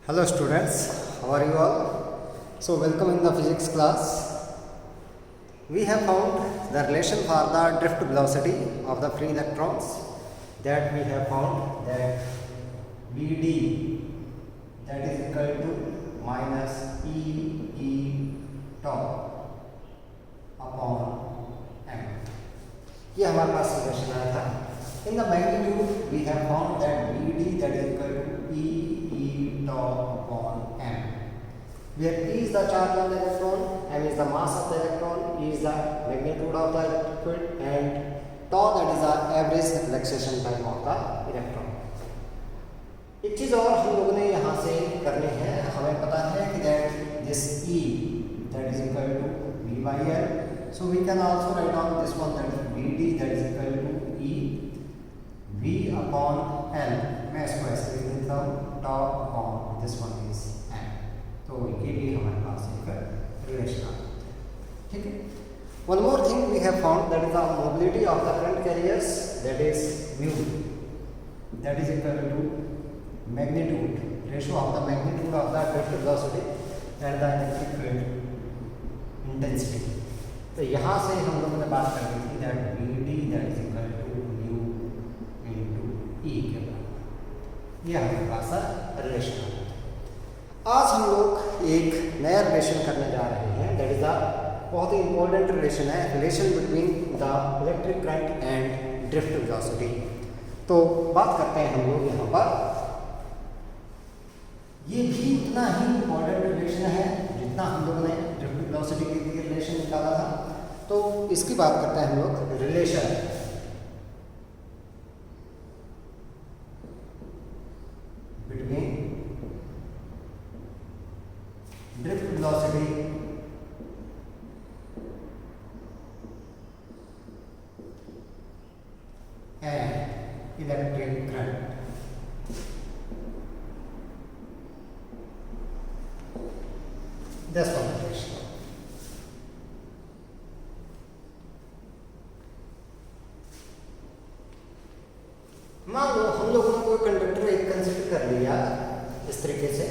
Hello students, how are you all? So welcome in the physics class. We have found the relation for the drift velocity of the free electrons, that we have found that Vd that is equal to minus E tau upon m. ये हमारे पास relation आया था. In the magnitude we have found that Vd that is equal to E tau upon m, where E is the charge of the electron, m is the mass of the electron, E is the magnitude of the electric field, and tau that is the average relaxation time of the electron. एक चीज और हम लोगों ने यहाँ से करनी है. हमें पता है कि that this E that is equal to V by L, so we can also write down this one, that is Vd that is equal to E V upon L. मैं इसको ऐसे लिख देता हूँ, tau upon this one is m. तो ये भी हमारे पास एक रिलेशन आता है. ठीक है. One more thing we have found, that is the mobility of the current carriers, that is mu, that is equal to magnitude, ratio of the magnitude of the drift velocity and the electric field intensity. तो यहाँ से हम लोगों ने बात कर ली थी that Vd that is equal to mu into E के बराबर. यह हमारे पास रिलेशन है. आज हम लोग एक नया रिलेशन करने जा रहे हैं. दैट इज द बहुत ही इंपॉर्टेंट रिलेशन है, relation between the electric current and drift velocity. तो बात करते हैं हम लोग यहाँ पर. ये भी इतना ही इंपॉर्टेंट रिलेशन है जितना हम लोगों ने ड्रिफ्ट वेलोसिटी के लिए रिलेशन निकाला था. तो इसकी बात करते हैं हम लोग, relation between drift velocity and electric current. That's one relation. मान लो हम लोगों ने कोई कंडक्टर एक कंसीडर कर लिया इस तरीके से.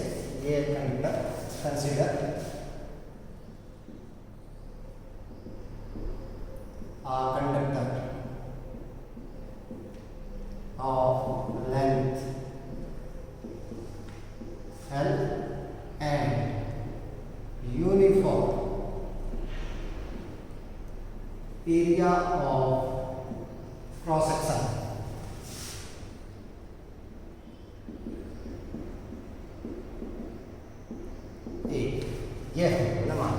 ये conductor consider conductor of length L and uniform area of cross section. यह है मान,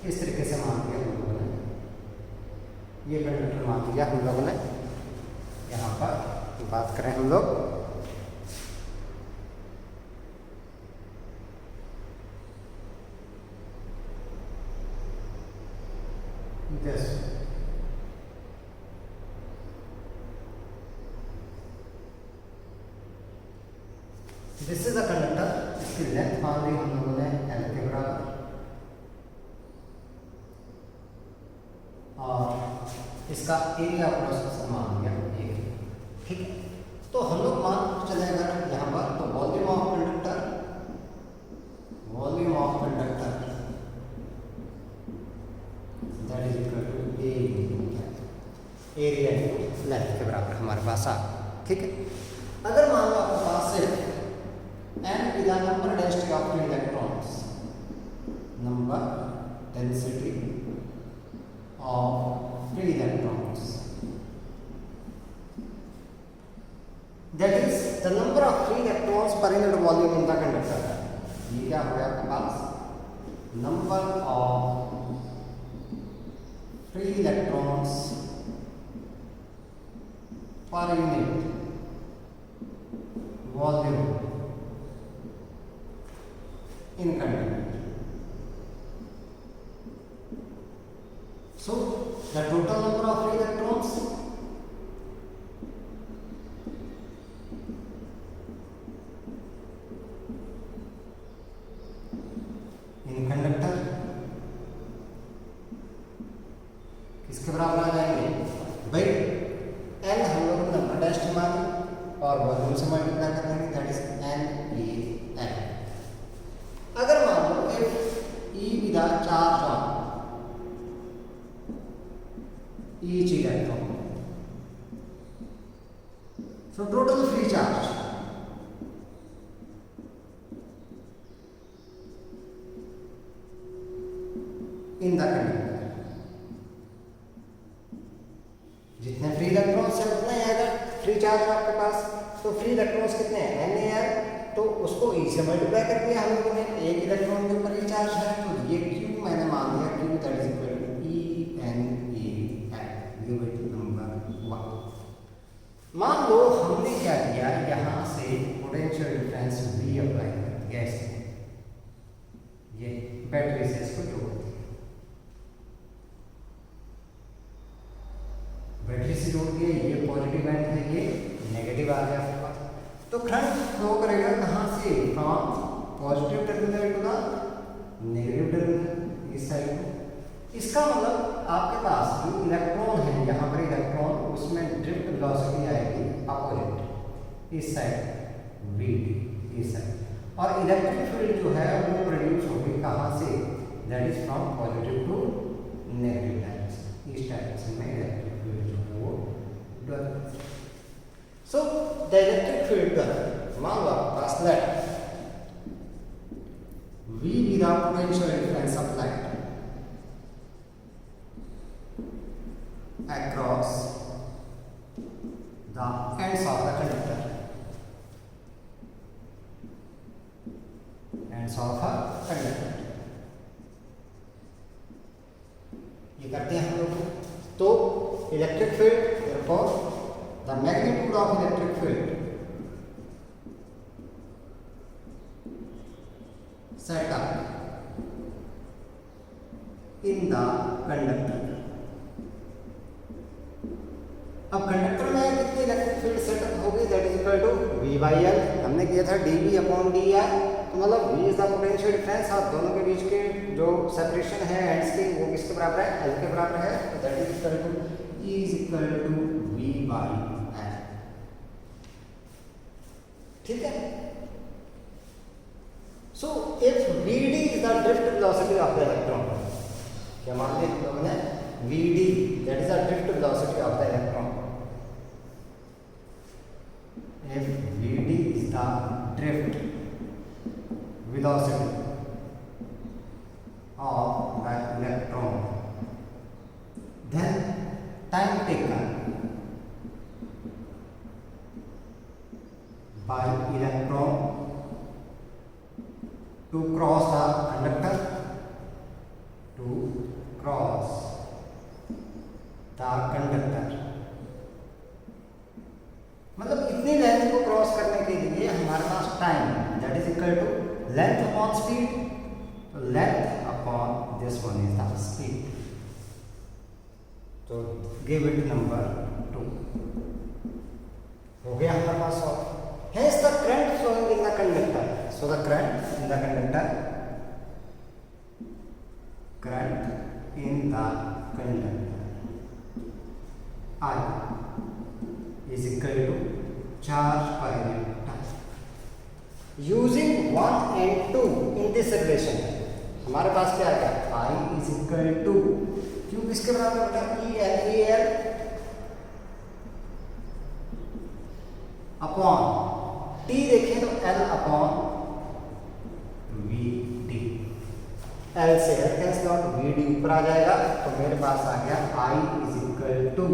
इस तरीके से मान लिया हम लोगों ने. ये कंडक्टर मान लिया हम लोगों ने. यहाँ पर बात करें हम लोग, दिस इज अ कंडक्टर. इसकी लेंथ मान ली हम लोगों ने L के बराबर, और इसका एरिया क्रॉस सेक्शन मान लिया A. ठीक है. तो हम लोग मान चले अगर यहाँ पर, तो volume of conductor that is equal to area length के बराबर हमारे पास आ. ठीक है. अगर मान लो आपके पास से n is the number density of free electrons, number density of free electrons, that is the number of free electrons per unit volume in the conductor. ये क्या हो गया आपके पास, number of free electrons per unit volume in conductor. So the total number of free electrons in conductor किसके बराबर आ जाएंगे भाई. L हम लोग नंबर डेंसिटी मानी और वॉल्यूम से मल्टीप्लाई कर देंगे, that is N E L. So total free charge in the conductor, जितने फ्री इलेक्ट्रॉन्स है उतना ही आएगा फ्री चार्ज आपके पास। तो फ्री इलेक्ट्रॉन्स कितने हैं, NaR, तो उसको E से मल्टीप्लाई कर दिया हम लोगों ने, एक इलेक्ट्रॉन के ऊपर ही चार्ज है, तो ये Q मैंने मान लिया Q that is equal to ENEN, give it number 1। मान लो हमने क्या किया, यहाँ से पोटेंशियल डिफरेंस V अप्लाई कर दिया, ऐसे ये बैटरी से इसको जोड़ दिया, बैटरी से जोड़ दिया, ये पॉजिटिव एंड है, ये नेगेटिव आ गया आपके पास। तो करंट फ्लो करेगा कहाँ से, from positive terminal to the negative terminal, इस साइड को। इसका मतलब आपके पास जो इलेक्ट्रॉन है, यहाँ पर इलेक्ट्रॉन, उसमें ड्रिफ्ट वेलोसिटी आएगी अपोजिट, इस साइड VD, इस साइड। और इलेक्ट्रिक फील्ड जो है वो प्रोड्यूस होगी कहाँ से, that is from positive to negative direction, इस डायरेक्शन में इलेक्ट्रिक फील्ड जो है वो develop. So the electric field current, मान लो आपके पास let V be the potential difference applied across the ends of the conductor, ends of a conductor, ये करते हैं हम लोग। तो electric field, therefore the magnitude of electric field set up in the conductor। अब कंडक्टर में कितनी electric field setup होगी, that is equal to V/L, हमने किया था dV/dI, तो मतलब V is the potential difference, आप दोनों के बीच के जो सेपरेशन है एंड्स की, वो किसके बराबर है, L के बराबर है, तो that is equal to E is equal to V/L, ठीक है। So if VD is the drift velocity of the electron, क्या मान लिया हम लोगों ने, VD that is the drift velocity of the electron, if VD is the drift velocity of the electron, then time taken by electron to cross the conductor, to cross the conductor, मतलब इतनी length को cross करने के लिए हमारे पास time that is equal to length upon speed, तो length upon this one is the speed, तो गिव इट नंबर 2, हो गया हमारे पास solve. Hence the current flowing in the conductor, so the current in the conductor, current in the conductor I is equal to charge per unit time, using 1 and 2 in this relation, हमारे पास क्या आ गया, I is equal to Q किसके बराबर होता है, EL upon T देखें तो L अपॉन VD, L से L कैंसिल आउट, VD ऊपर आ जाएगा, तो मेरे पास आ गया I is equal to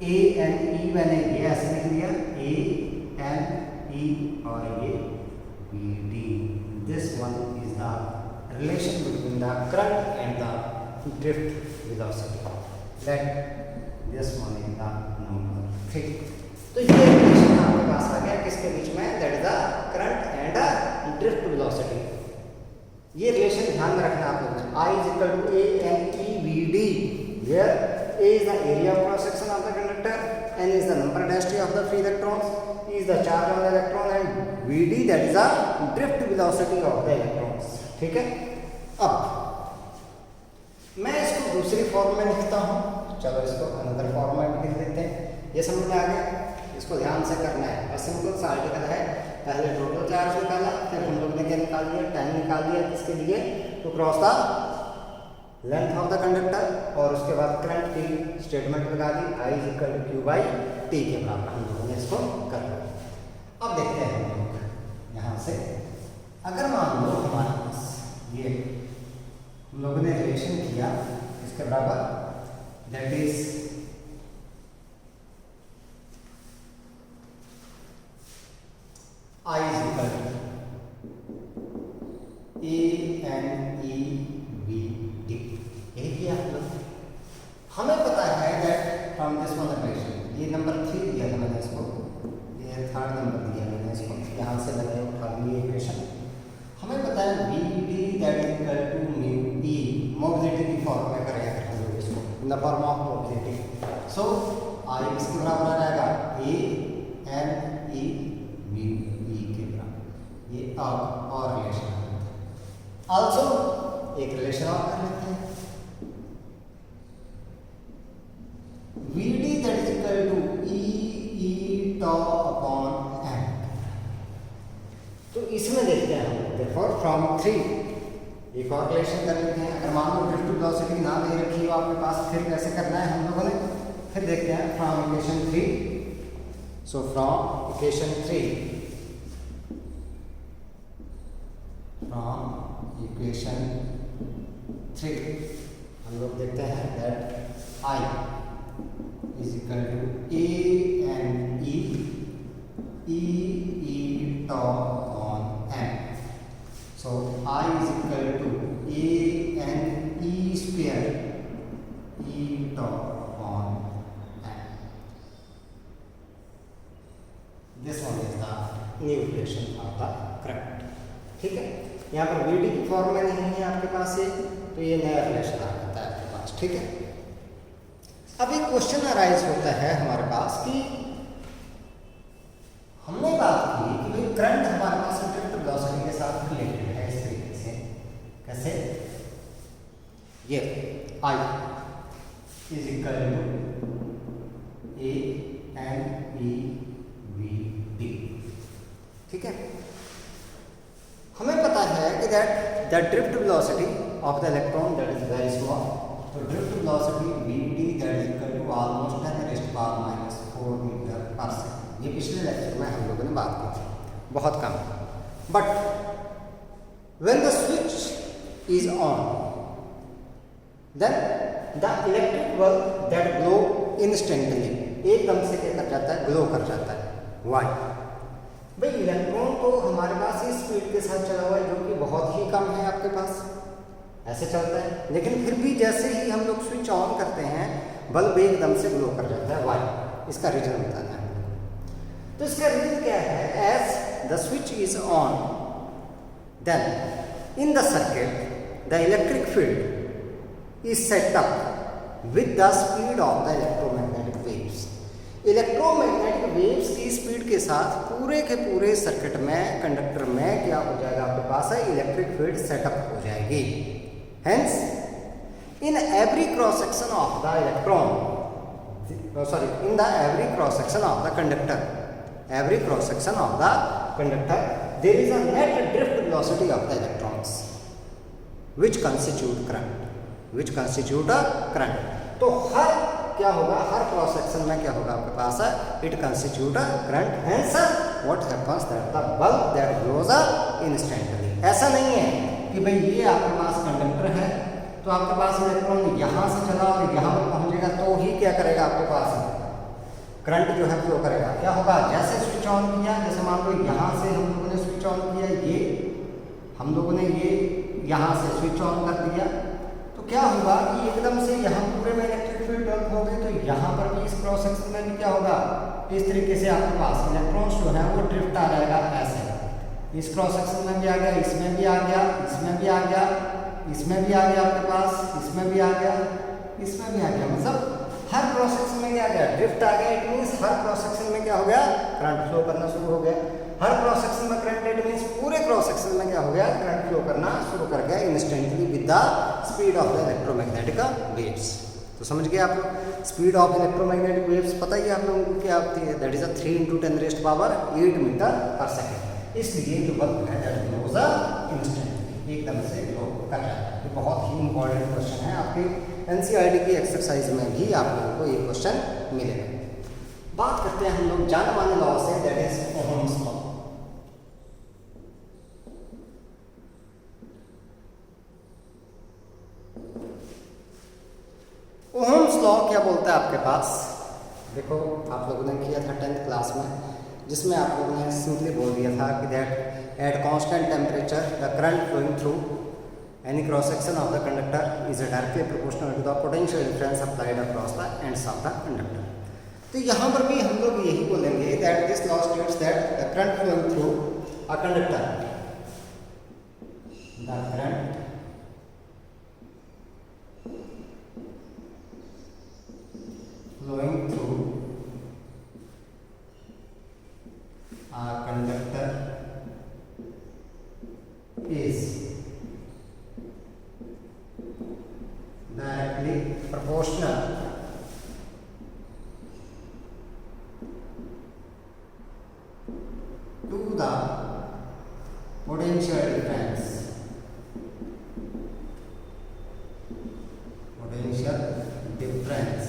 ANE, मैंने ये ऐसे लिख लिया ANE और ये VD, this one is the relation between the current and the drift velocity, let this one is the number 3। तो ये रिलेशन आपके पास आ गया किसके बीच में, that is the current and the drift velocity. ये रिलेशन ध्यान में रखना आप लोग, I is equal to ANE VD, where A is the area of cross section of the conductor, N is the number density of the free electrons, E is the charge on the electron, and VD that is the drift velocity of the electrons, ठीक है। अब मैं इसको दूसरी form में लिखता हूँ, चलो इसको अनदर फॉर्म में लिख देते हैं, ये समझ में आ गया, इसको ध्यान से करना है और सिंपल सा आर्टिकल है, पहले टोटल चार्ज निकाला, फिर हम लोग ने क्या निकाल दिया, टाइम निकाल दिया, किसके लिए, to cross the length of the conductor और उसके बाद करंट की स्टेटमेंट लगा दी, I is equal to Q by T के बराबर हम लोगों ने इसको कर लिया। अब देखते हैं हम लोग यहाँ से, अगर मान लो हमारे पास ये हम लोगों ने रिलेशन किया इसके बराबर, that is I is equal to A N E B D, यही किया हम लोग। हमें पता है that from this one equation, ये नंबर 3 दिया था मैंने इसको, ये थर्ड नंबर दिया मैंने इसको, यहाँ से मैंने उठा ली इक्वेशन। हमें पता है B D that is equal to mu E, mobility की फॉर्म में करेंगे हम लोग इसको, in the form of mobility. So I किसके बराबर आ जाएगा, ए एन ई म्यू ई के बराबर। ये और रिलेशन आल्सो एक रिलेशन और कर लेते हैं, V D that is equal to E tau upon M. तो इसमें देखते हैं हम लोग, देखो फ्रॉम 3 एक और रिलेशन कर लेते हैं। अगर मान लो ड्रिफ्ट वेलोसिटी ना दे रखी हो आपके पास, फिर कैसे करना है हम लोगों ने, फिर देखते हैं from equation 3। So from equation 3, from equation 3 हम लोग देखते हैं that I is equal to A N E tau upon M. So I is equal to A N E square E tau upon M. This one is the new equation of the current. ठीक है, यहाँ पर we D की form में नहीं है आपके पास ये, तो ये नया रिलेशन आ जाता है आपके पास। ठीक है, अब एक क्वेश्चन अराइज होता है हमारे पास कि हमने बात की कि भाई करंट हमारे पास ड्रिफ्ट वेलोसिटी के साथ रिलेटेड है इस तरीके से, कैसे, ये I is equal to A N E V D. ठीक है, हमें पता है कि that the drift velocity of the electron that is very small, तो drift velocity V D that is equal to almost 10⁻⁴ metre per second. ये पिछले lecture में हम लोगों ने बात की थी, बहुत कम। But when the switch is on, then the electric bulb that glow instantly, एकदम से क्या कर जाता है, ग्लो कर जाता है। व्हाई? भाई इलेक्ट्रॉन तो हमारे पास ही स्पीड के साथ चला हुआ है, जो कि बहुत ही कम है आपके पास, ऐसे चलता है, लेकिन फिर भी जैसे ही हम लोग स्विच ऑन करते हैं बल्ब एकदम से ग्लो कर जाता है। व्हाई? इसका रीजन बताना है। तो इसका रीजन क्या है, as the switch is on then in the circuit the electric field is set up with the speed of the electromagnetic waves. Electromagnetic waves की स्पीड के साथ पूरे के पूरे सर्किट में, कंडक्टर में क्या हो जाएगा आपके पास है, इलेक्ट्रिक फील्ड सेटअप हो जाएगी। Hence in every cross section of the electron, sorry, in the every cross section of the conductor, every cross section of the conductor there is a net drift velocity of the electrons which constitute current, which constitute a current. तो हर क्या होगा, हर cross section में क्या होगा आपके पास है, it constitute a current. Hence what happens that the bulb that glows instantly. ऐसा नहीं है कि भाई ये आपके पास कंडक्टर है तो आपके पास इलेक्ट्रॉन यहाँ से चला और यहाँ पर पहुँचेगा तो ही क्या करेगा आपके पास करंट जो है फ्लो करेगा। क्या होगा, जैसे स्विच ऑन किया, जैसे मान लो यहाँ से हम लोगों ने स्विच ऑन किया, ये हम लोगों ने ये यहाँ से स्विच ऑन कर दिया, तो क्या होगा कि एकदम से यहाँ पूरे में इलेक्ट्रिक फील्ड डेवलप हो गई, तो यहाँ पर भी इस क्रॉस सेक्शन में भी क्या होगा, इस तरीके से आपके पास इलेक्ट्रॉन्स जो है वो ड्रिफ्ट आ जाएगा ऐसे, इस क्रॉस सेक्शन में भी आ गया, इसमें भी आ गया, इसमें भी आ गया, इसमें भी आ गया आपके पास, इसमें भी आ गया, इसमें भी आ गया, मतलब हर क्रॉस सेक्शन में क्या आ गया, ड्रिफ्ट आ गया। It means her cross section में क्या हो गया, करंट फ्लो करना शुरू हो गया। हर क्रॉस सेक्शन में करंट, इट मीन्स पूरे क्रॉस सेक्शन में क्या हो गया, करंट फ्लो करना शुरू कर गया instantly with the speed of the electromagnetic waves. तो समझ गए आप लोग, स्पीड ऑफ इलेक्ट्रोमैग्नेटिक वेव्स पता ही आप लोगों को क्या होती है, दैट इज अ 3 × 10⁻⁸ मीटर पर सेकेंड। इसलिए जो बल्ब है दैट ग्लोज इंस्टेंटली। एकदम से ग्लो कर जाता है। ये बहुत ही इंपॉर्टेंट क्वेश्चन है, आपके एनसीईआरटी की एक्सरसाइज में भी आप लोगों को ये क्वेश्चन मिलेगा। बात करते हैं हम लोग जाने माने लॉ से, that is Ohm's law. Ohm's law क्या बोलता है आपके पास, देखो आप लोगों ने किया था 10th क्लास में, जिसमें आप लोगों ने सिंपली बोल दिया था कि that at constant temperature the current flowing through any cross section of the conductor is directly proportional to the potential difference applied across the ends of the conductor. तो यहाँ पर भी हम लोग यही बोलेंगे that this law states that the current flowing through a conductor, the current flowing through a conductor is directly proportional to the potential difference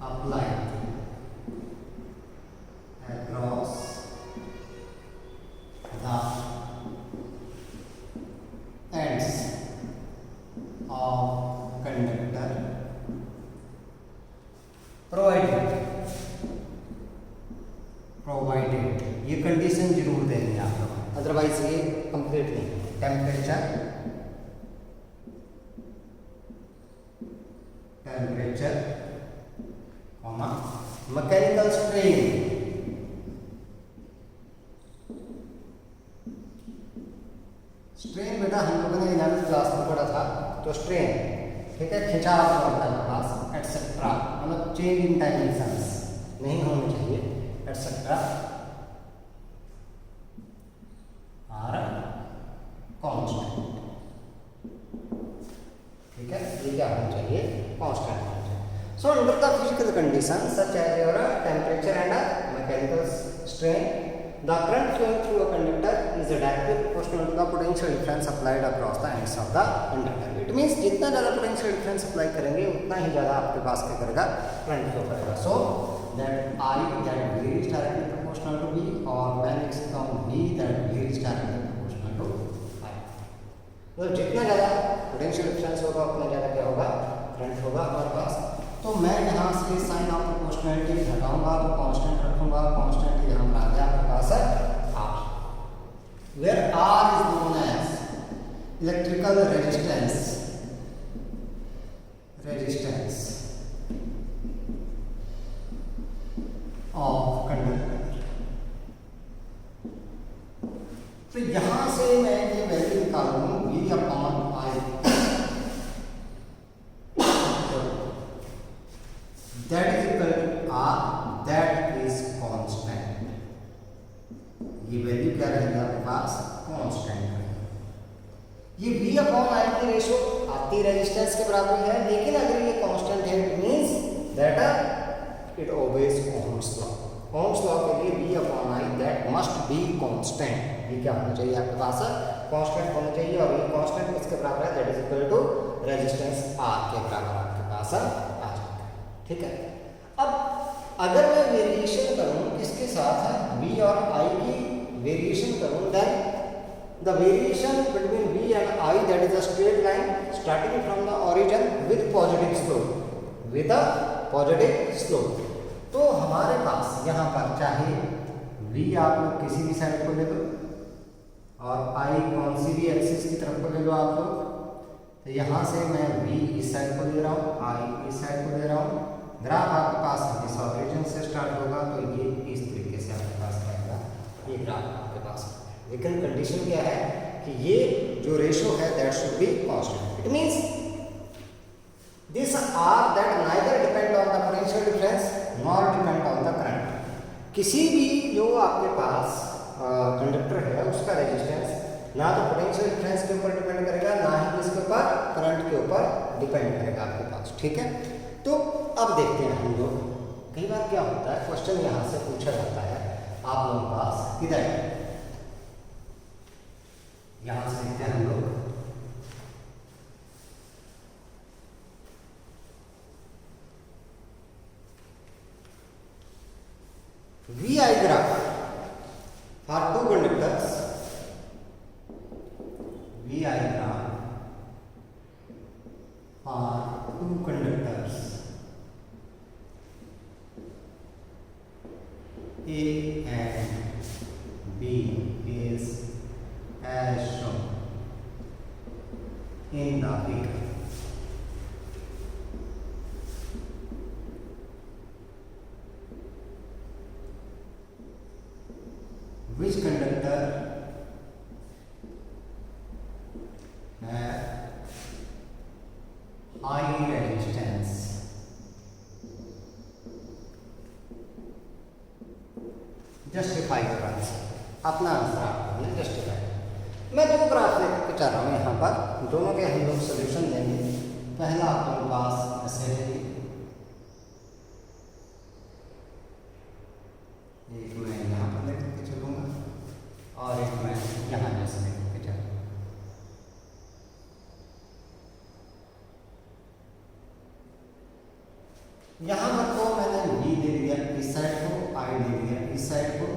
applied across the ends of conductor provided ये condition जरूर देंगे आप लोग, otherwise ये complete नहीं। Temperature mechanical strain, strain बेटा हम लोगों ने 11th क्लास में पढ़ा था, तो स्ट्रेन ठीक है, खिंचाव होता है पास एटसेट्रा, मतलब चेंज इन डायमेंशंस नहीं होने चाहिए एटसेट्रा आर कांस्टेंट, ठीक है, ये क्या होना चाहिए, कांस्टेंट होना चाहिए। So under the physical conditions such as your temperature and mechanical strain, the current flowing through a conductor is directly proportional to the potential difference applied across the ends of the conductor. It means जितना ज़्यादा potential difference apply करेंगे उतना ही ज़्यादा आपके पास क्या करेगा, current flow करेगा। So that I that V is directly proportional to V, और मैं लिख सकता हूँ V that V is directly proportional to I। तो जितना ज़्यादा potential difference होगा उतना ज़्यादा क्या होगा, current होगा हमारे पास। तो मैं यहाँ से साइन ऑफ प्रोपोर्शनलिटी हटाऊंगा तो कांस्टेंट रखूंगा, कांस्टेंट यहाँ पर आ गया आपके पास है R, where R is known as electrical resistance of conductor. तो यहाँ से मैं ये वैल्यू निकालूं V upon I, that is equal to R, that is constant। ये वैल्यू क्या रहेगी आपके पास, कांस्टेंट रहेगी। ये V अपॉन I की रेशो आपकी रेजिस्टेंस के बराबर है, लेकिन अगर ये कांस्टेंट है it means that it obeys Ohm's law. Ohm's law के लिए V upon I that must be constant, ये क्या होना चाहिए आपके पास, कांस्टेंट होना चाहिए, और ये कांस्टेंट किसके बराबर है, that is equal to resistance R के बराबर आपके पास आ जाएगा, ठीक है। अब अगर मैं वेरिएशन करूं किसके साथ है, V और I की वेरिएशन करूं, then the variation between V and I that is a straight line starting from the origin with positive slope, with a positive slope. तो हमारे पास यहाँ पर चाहे V आप लोग किसी भी साइड को ले लो और I कौन सी भी एक्सिस की तरफ को ले लो आप लोग, तो यहाँ से मैं V इस साइड को ले रहा हूँ, I इस साइड को ले रहा हूँ, ग्राफ आपके पास इस ऑरिजिन से स्टार्ट होगा, तो ये इस तरीके से आपके पास रहेगा ये ग्राफ आपके पास। लेकिन कंडीशन क्या है कि ये जो रेशो है that should be constant. It means this R that neither depend on the potential difference nor depend on the current. किसी भी जो आपके पास कंडक्टर है उसका रेजिस्टेंस ना तो पोटेंशियल डिफरेंस के ऊपर डिपेंड करेगा, ना ही किसके ऊपर, करंट के ऊपर डिपेंड करेगा आपके पास, ठीक है। तो अब देखते हैं हम लोग, कई बार क्या होता है क्वेश्चन यहाँ से पूछा जाता है आप लोगों के पास, इधर यहां से लिखते हैं हम लोग VI graph for two conductors. VI graph for two conductors A and B is as shown in the figure. Which conductor have high resistance? Justify करा अपना आंसर आपने जस्टिफाई। मैं दो ग्राफ लेकर चल रहा हूँ यहाँ पर, दोनों के हम लोग सोल्यूशन देंगे। पहला आपके पास ऐसे एक मैं यहाँ पर लेकर के चलूँगा और एक मैं यहाँ जैसे लेकर के चलूँगा। यहाँ पर को मैंने V दे दिया इस साइड को, I दे दिया इस साइड को।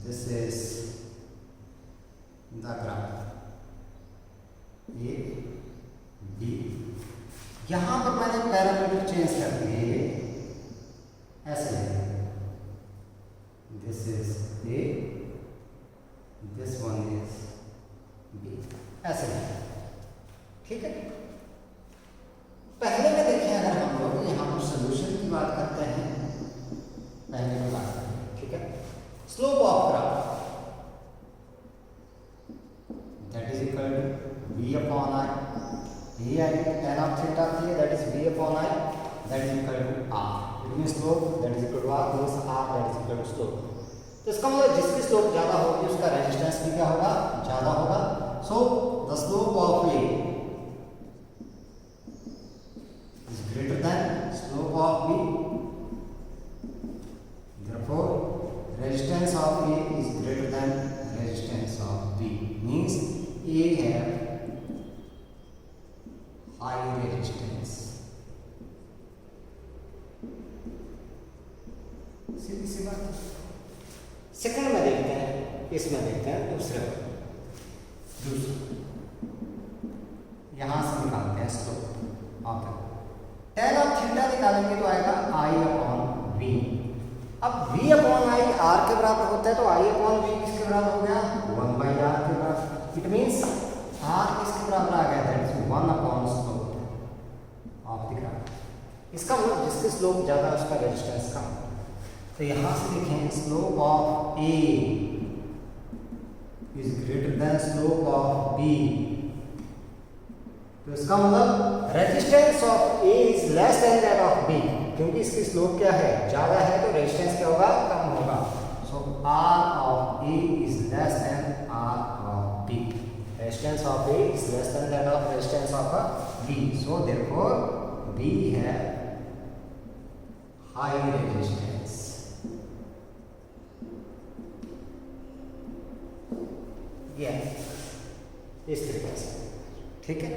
This is the graph A B। यहाँ पर मैंने पैरामीटर चेंज कर दिए ऐसे। This is A, this one is B, ऐसे। ठीक है। पहले में देखें अगर हम लोग यहाँ पर सोल्यूशन की बात करते हैं, पहले में बात करते हैं, ठीक है। Slope of graph that is equal to B upon I। ये आई tan ऑफ थीटा थी, that is B upon I, that is equal to R। It means slope that is equal to R means R that is equal to slope. तो इसका मतलब जिसकी slope ज्यादा होगी उसका रेजिस्टेंस भी क्या होगा, ज्यादा होगा। So the slope of A is greater than slope of B, therefore resistance of A is greater than resistance of B, means A have high resistance। सीधी सी बात। सेकंड में देखते हैं, इसमें देखते हैं दूसरा यहां से निकालते हैं slope. Okay, tan of theta निकालेंगे तो आएगा I अपॉन V। अब V अपॉन I R के बराबर होता है तो I अपॉन V किसके बराबर हो गया, 1/R के बराबर। इट मींस R किसके बराबर आ गया, that is 1 upon slope of the graph. इसका मतलब जिसकी स्लोप ज्यादा उसका रेजिस्टेंस कम। तो यहां से देखें slope of A is greater than slope of B, तो इसका मतलब resistance of A is less than that of B, क्योंकि इसकी स्लोप क्या है, ज्यादा है, तो रेजिस्टेंस क्या होगा, कम होगा। सो R of A is less than R of B। Resistance of A is less than that of resistance of B, so therefore B है हाई रेजिस्टेंस। ये इस तरीके से, ठीक है।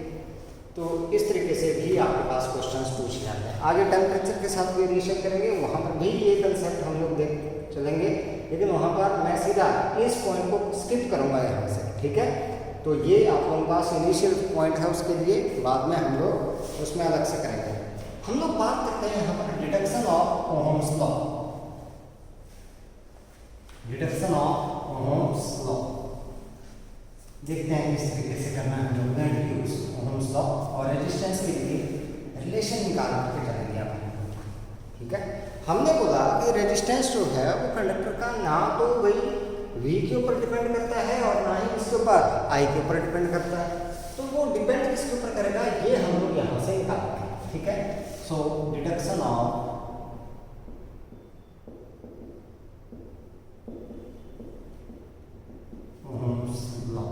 तो इस तरीके से भी आपके पास क्वेश्चंस पूछ जाते हैं। आगे टेम्परेचर के साथ वेरिएशन करेंगे, वहाँ पर भी ये कंसेप्ट हम लोग देख चलेंगे, लेकिन वहाँ पर मैं सीधा इस पॉइंट को स्किप करूँगा यहाँ से, ठीक है। तो ये आप लोगों के पास इनिशियल पॉइंट है, उसके लिए बाद में हम लोग उसमें अलग से करेंगे। हम लोग बात करते हैं यहाँ पर deduction of Ohm's law. Deduction of Ohm's law देखते हैं किस तरीके से करना है। हम लोग यूज ओहम्स लॉ और रेजिस्टेंस के लिए रिलेशन निकाल के चलेंगे आप, ठीक है। हमने बोला कि रेजिस्टेंस जो है वो कंडक्टर का ना तो वही V के ऊपर डिपेंड करता है और ना ही इसके ऊपर I के ऊपर डिपेंड करता है। तो वो डिपेंड किसके ऊपर करेगा, ये हम लोग यहाँ से निकालेंगे, ठीक है। सो डिडक्शन ऑफ ओहम्स लॉ।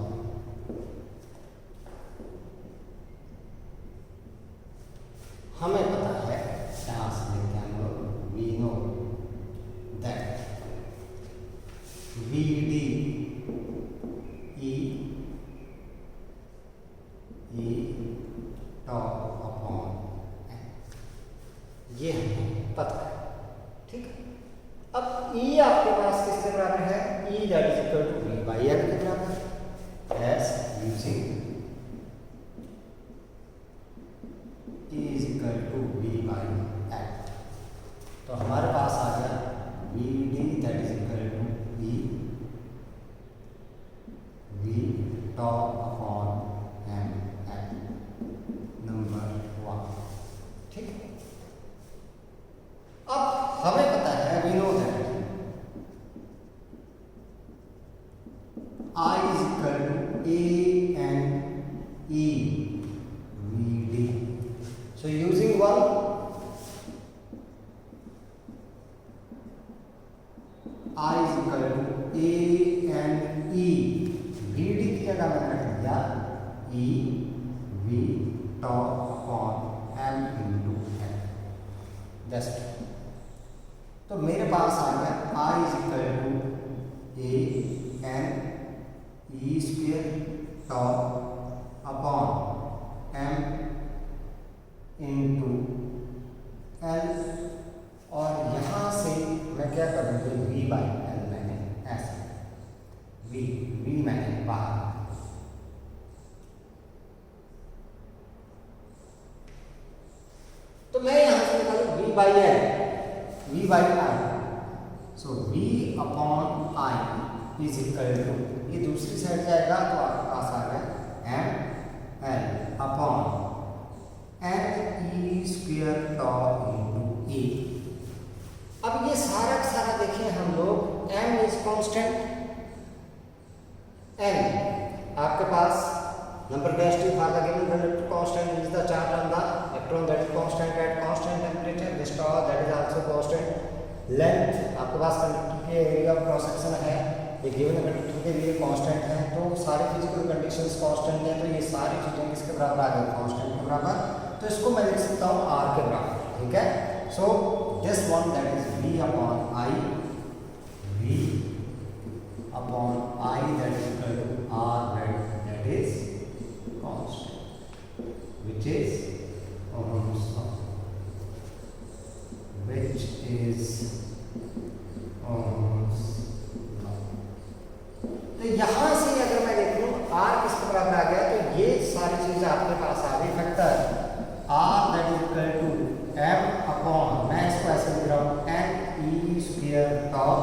हमें पता है, यहाँ से देखते हैं हम लोग, वी नो दैट VD पता है, ठीक है। अब E आपके पास किसके बराबर है? E that is equal to V by L के बराबर, as using E is equal to V by L। तो हमारे पास आ गया VD that is equal to E V tau upon M L number 1, ठीक है। अब हमें पता है we know that I is equal to A and E VD. So using one, I is equal to A and E VD की जगह मैंने रख दिया E V tau upon M into L, just. तो मेरे पास आ गया I is equal to A and E square top upon M into L, और यहाँ से मैं क्या करूँगी V बाई L मैंने ऐसे V मैंने बाहर, तो मैं यहाँ से निकालूँ V by L, V by I, so V upon I is equal to, ये दूसरी साइड जाएगा तो आपके पास आ गया M L upon N E square top into E। अब ये सारा का सारा देखें हम लोग, M इज कांस्टेंट, N आपके पास number density for the given conductor constant is the charge on the electron that is constant at constant temperature, the star that is also constant, length आपके पास कंडक्टर के area of cross section है, ये given conductor के लिए constant है, तो सारी physical conditions constant हैं, तो ये सारी चीजें किसके बराबर आ गई? कांस्टेंट के बराबर। तो इसको मैं लिख सकता हूँ R के बराबर, ठीक है। So this one that is V upon I, V upon I that is equal to R that is constant, which is Ohm's law, which is Ohm's law। तो यहाँ से अगर मैं देख लूँ R किसके बराबर आ गया, तो ये सारी चीज आपके पास आ गई, factor R that is equal to M upon, मैं इसको ऐसे लिख रहा हूँ N E square tau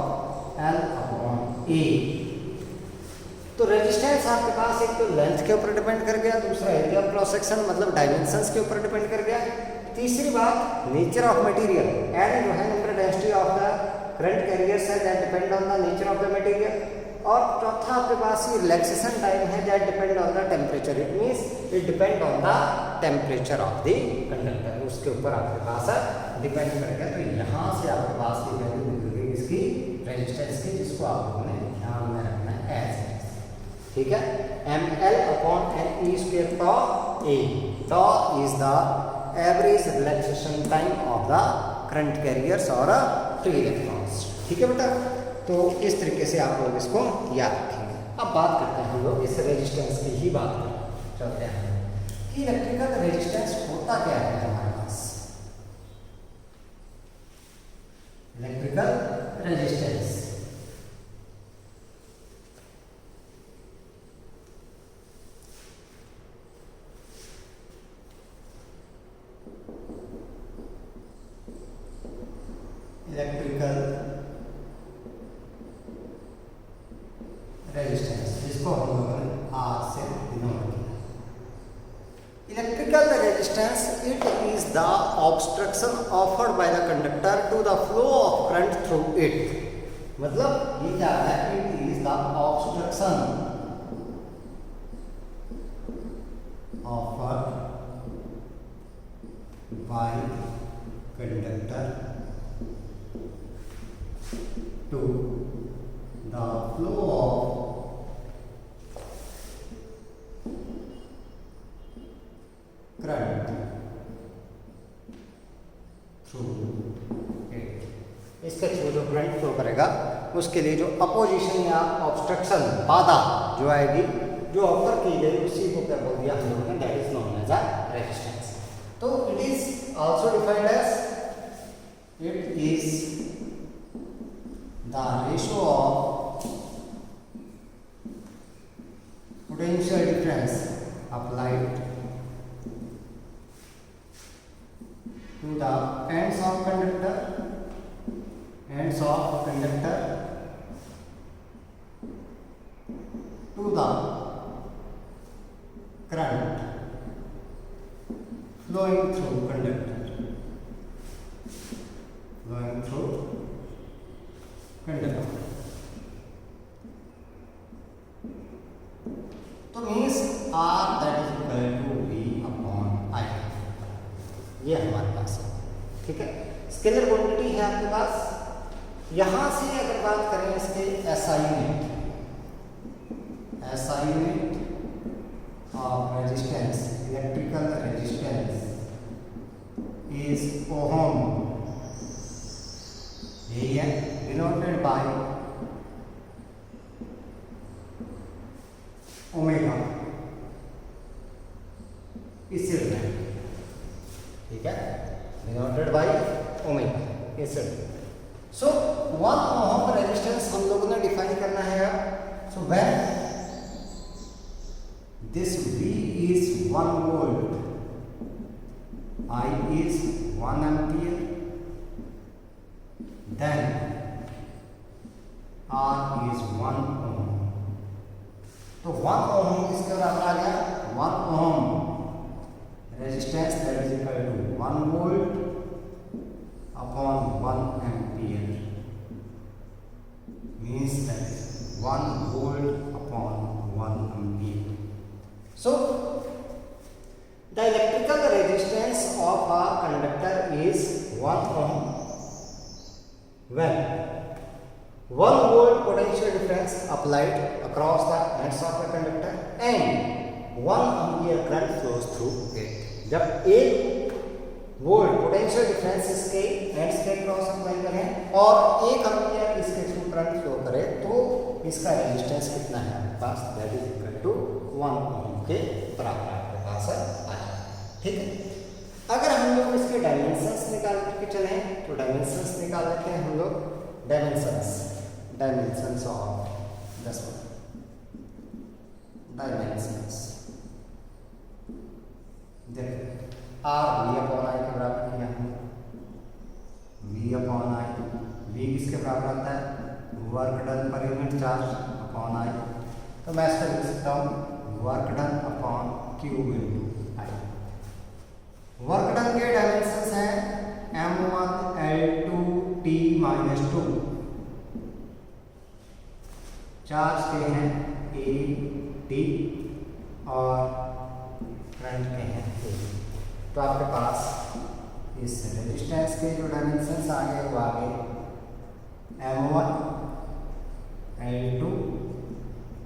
L upon A। तो रेजिस्टेंस आपके पास एक तो लेंथ के ऊपर डिपेंड कर गया, दूसरा एरिया ऑफ क्रॉस सेक्शन मतलब डायमेंशंस के ऊपर डिपेंड कर गया, तीसरी बात नेचर ऑफ मटेरियल, एंड जो है number density of the current carriers है that depend on the nature of the material, और चौथा आपके पास ये रिलैक्सेशन टाइम है that depend on the temperature, it means it depend on the temperature of the conductor, उसके ऊपर आपके पास डिपेंड करेगा। तो यहाँ से आपके पास ये वैल्यू निकल गई इसकी रेजिस्टेंस की, जिसको आप लोगों ने ध्यान में रखना है ऐसे, ठीक है। M L upon N E square tau A, tau is the average relaxation time of the current carriers और फ्री इलेक्ट्रॉन्स, ठीक है बेटा। तो इस तरीके से आप लोग इसको याद रखेंगे। अब बात करते हैं हम लोग इस रेजिस्टेंस की ही बात चलते हैं कि इलेक्ट्रिकल रेजिस्टेंस होता क्या है हमारे पास। इलेक्ट्रिकल रेजिस्टेंस रेजिस्टेंस, जिसको हम लोगों ने R से डिनोट किया। Electrical resistance it is the obstruction offered by the conductor to the flow of current through it, मतलब ये क्या है, it is the obstruction offered by conductor to the flow of current through it, इसके through जो current flow करेगा उसके लिए जो अपोजिशन या ऑब्स्ट्रक्शन बाधा जो आएगी, जो ऑफर की गई, उसी को क्या बोल दिया हम लोगों ने, that is known as a resistance. तो it is also defined as It is the ratio of potential difference applied to the ends of conductor to the current flowing through conductor. तो means R that is equal to V upon I, ये हमारे पास है। ठीक है, scalar quantity है आपके पास। यहां से अगर बात करें इसके SI unit of resistance, electrical resistance is ohm, यही है, डिनोटेड बाय ओमेगा, इससे ठीक है, डिनोटेड बाय ओमेगा, इससे। सो 1 ओम रेजिस्टेंस हम लोगों ने डिफाइन करना है। So when this V is 1 volt, I is 1 ampere, then R is 1 ohm। तो 1 ohm इसके बराबर आ गया, 1 ohm resistance that is equal to 1 volt upon 1 ampere, means that 1 volt upon 1 ampere। So, the electrical resistance of a conductor is 1 ohm when 1 volt potential difference applied across the ends of the conductor and 1 ampere current flows through it। जब 1 volt potential difference इसके ends के cross apply करें और 1 ampere इसके through current flow करे तो इसका resistance कितना है आपके पास, दैट इज इक्वल टू 1 ओम के बराबर आपके पास आया। ठीक है, अगर हम लोग इसके डायमेंशंस निकाल के चलें तो डायमेंशंस निकाल लेते हैं हम लोग। Dimensions of this one, dimensions देखो, आर V अपॉन I के बराबर किया हमने, V अपॉन I, V किसके बराबर आता है, work done per unit charge upon I। तो मैं इसको लिख सकता हूँ work done upon cube into I। Work done के डायमेंशंस हैं M1 L2 T - 2, चार्ज के हैं A T और करंट के हैं A। तो आपके पास इस रेजिस्टेंस के जो डायमेंशंस आ गए वो आ गए M1 L2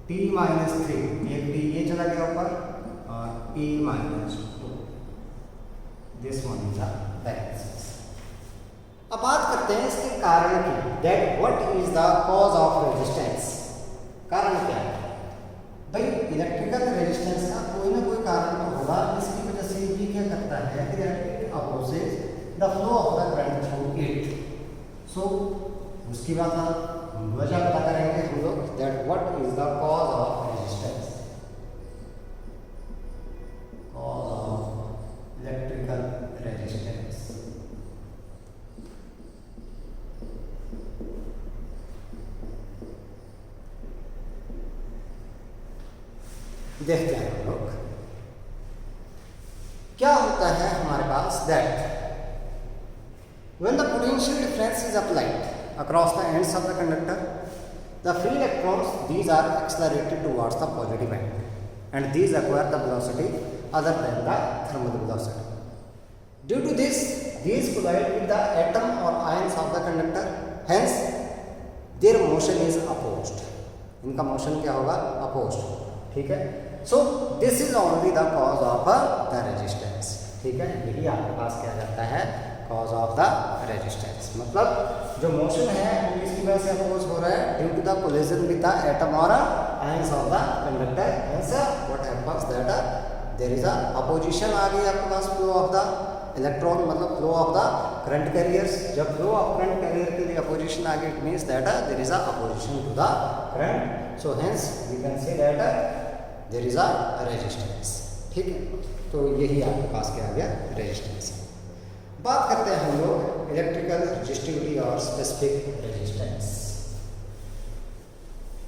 T - 3, एक T ये चला गया ऊपर और E - 2, this one is the dimensions. अब बात करते हैं इसके कारण की, that what is the cause of resistance. कारण क्या है भाई, इलेक्ट्रिकल रेजिस्टेंस का कोई ना कोई कारण तो होगा, इसकी वजह से ये क्या करता है, it opposes the flow of the current through it. So उसकी बात हम वजह पता करेंगे हम लोग, that what is the cause of resistance, cause of electrical resistance. देखते हैं हम लोग क्या होता है हमारे पास, that when the potential difference is applied across the ends of the conductor, the free electrons these are accelerated towards the positive end and these acquire the velocity other than the thermal velocity. Due to this, these collide with the atom or ions of the conductor, hence their motion is opposed. इनका motion क्या होगा, opposed. ठीक है, so this is only the cause of the resistance. ठीक है, यही आपके पास क्या जाता है, कॉज ऑफ द रेजिस्टेंस। मतलब जो मोशन है वो किसकी वजह से अपोज हो रहा है, due to the collision with the atom और ions of the conductor. Hence what happens that there is a opposition आ गई आपके पास फ्लो ऑफ द इलेक्ट्रॉन मतलब flow of the current carriers. जब फ्लो ऑफ करंट कैरियर के लिए opposition आ गई, it means that there is a opposition to the current, so hence we can say that there is a resistance. ठीक है, तो यही आपके पास क्या आ गया, रेजिस्टेंस। बात करते हैं हम लोग इलेक्ट्रिकल रजिस्टिविटी और स्पेसिफिक रेजिस्टेंस।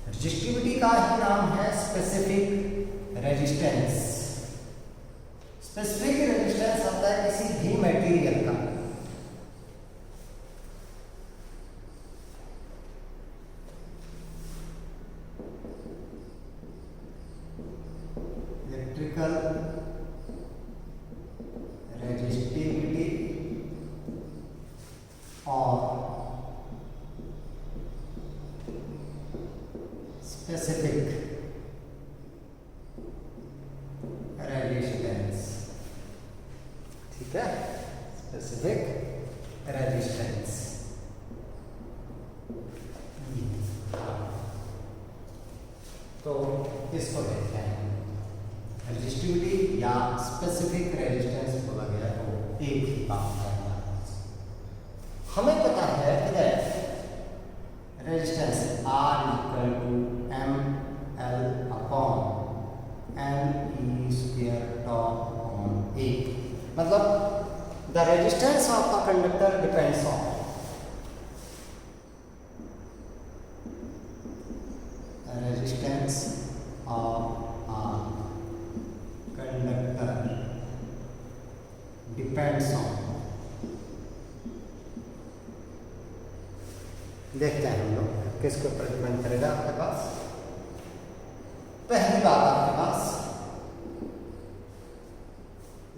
रजिस्टिविटी का ही नाम है स्पेसिफिक रेजिस्टेंस। स्पेसिफिक रेजिस्टेंस होता है किसी भी मटेरियल का इलेक्ट्रिकल रेजिस्टिविटी और स्पेसिफिक रेजिस्टेंस। ठीक है, स्पेसिफिक रेजिस्टेंस। तो इसको देखते हैं, रजिस्टिविटी या स्पेसिफिक रेजिस्टेंस बोला गया तो एक ही काम करना है। हमें पता है कि resistance R equal to ML upon NE square tau upon A, मतलब the resistance of the conductor depends on resistance of conductor depends on. देखते हैं हम लोग किसके ऊपर डिपेंड करेगा आपके पास। पहली बात आपके पास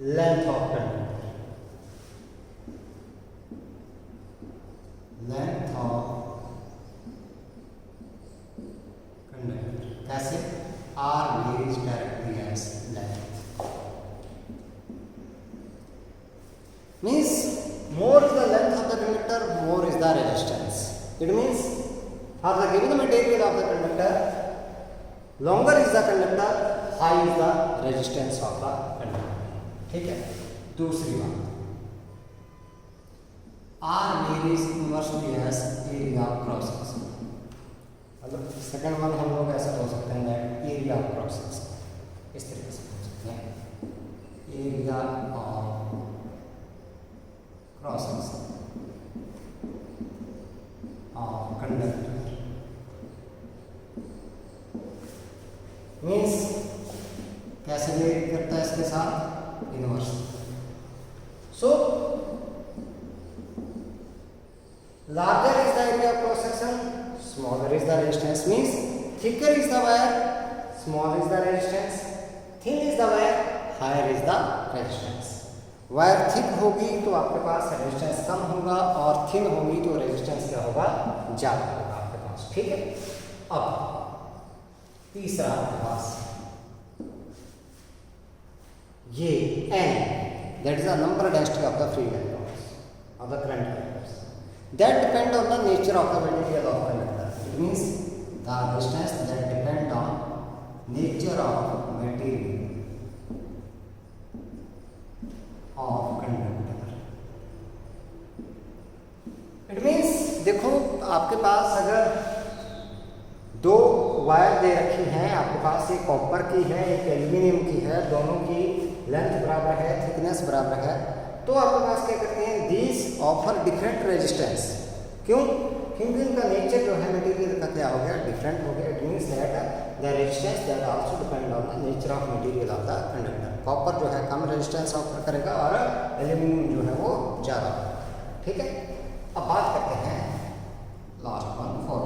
length of conductor, length of conductor कैसे, R varies directly as length, means more is the length of the conductor, more is the resistance. It means for the given material of the conductor, longer is the conductor, high is the resistance of the conductor. ठीक है, दूसरी बात R varies inversely as area of cross section, मतलब second one हम लोग ऐसा बोल सकते हैं that area of cross section, इस तरीके से बोल सकते हैं area of cross section of conductor, means कैसे वेरी करता है इसके साथ, inverse. So larger is the area of cross section, smaller is the resistance, means thicker is the wire, small is the resistance, thin is the wire, higher is the resistance. Wire thick होगी तो आपके पास resistance कम होगा और thin होगी तो resistance क्या होगा, ज़्यादा होगा आपके पास। ठीक है, अब तीसरा आपके पास ये N, that is the number density of the free electrons of the current carriers, that depend on the nature of the material of conductor. It means the resistance that depend on nature of material of conductor. It means देखो आपके पास अगर दो wire दे रखी हैं, आपके पास एक copper की है एक एल्यूमिनियम की है, दोनों की लेंथ बराबर है, थिकनेस बराबर है, तो आपके पास क्या करते हैं, दीज ऑफर डिफरेंट रेजिस्टेंस। क्यों, क्योंकि इनका नेचर जो है मटेरियल का क्या हो गया, डिफरेंट हो गया। It means that the resistance that also depend on the nature of material of the conductor. Copper जो है कम रेजिस्टेंस ऑफर करेगा और एल्यूमिनियम जो है वो ज़्यादा। ठीक है, अब बात करते हैं last one for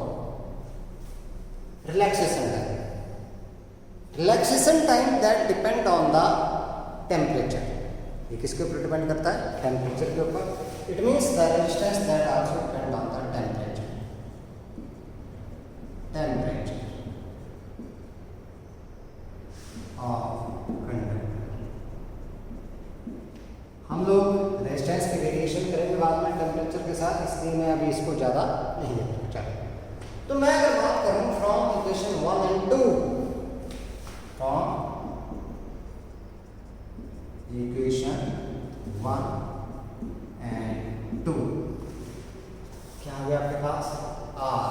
relaxation time. Relaxation time that depend on the temperature, ये किसके ऊपर डिपेंड करता है, टेम्परेचर के ऊपर। It means the resistance that also depend on the temperature, temperature of conductor. हम लोग रेजिस्टेंस की वेरिएशन करेंगे बाद में टेम्परेचर के साथ, इसलिए मैं अभी इसको ज़्यादा नहीं लिखना चाहता। तो मैं अगर बात करूं from equation 1 and 2, from equation 1 आपके पास R,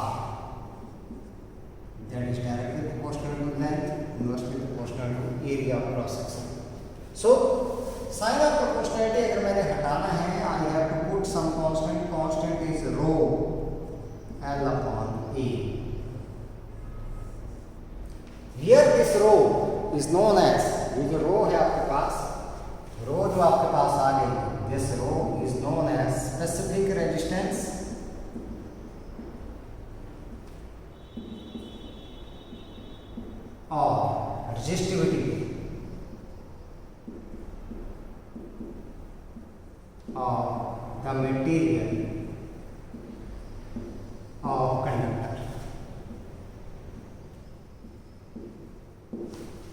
that is directly proportional to length, inversely proportional to area of cross section. So sign of proportionality अगर मैंने हटाना है, I have to put some constant. Constant is rho L upon A. Here this rho is known as, ये जो rho है आपके पास, rho जो आपके पास आ गई, this rho is known as specific resistance or resistivity of the material of conductor.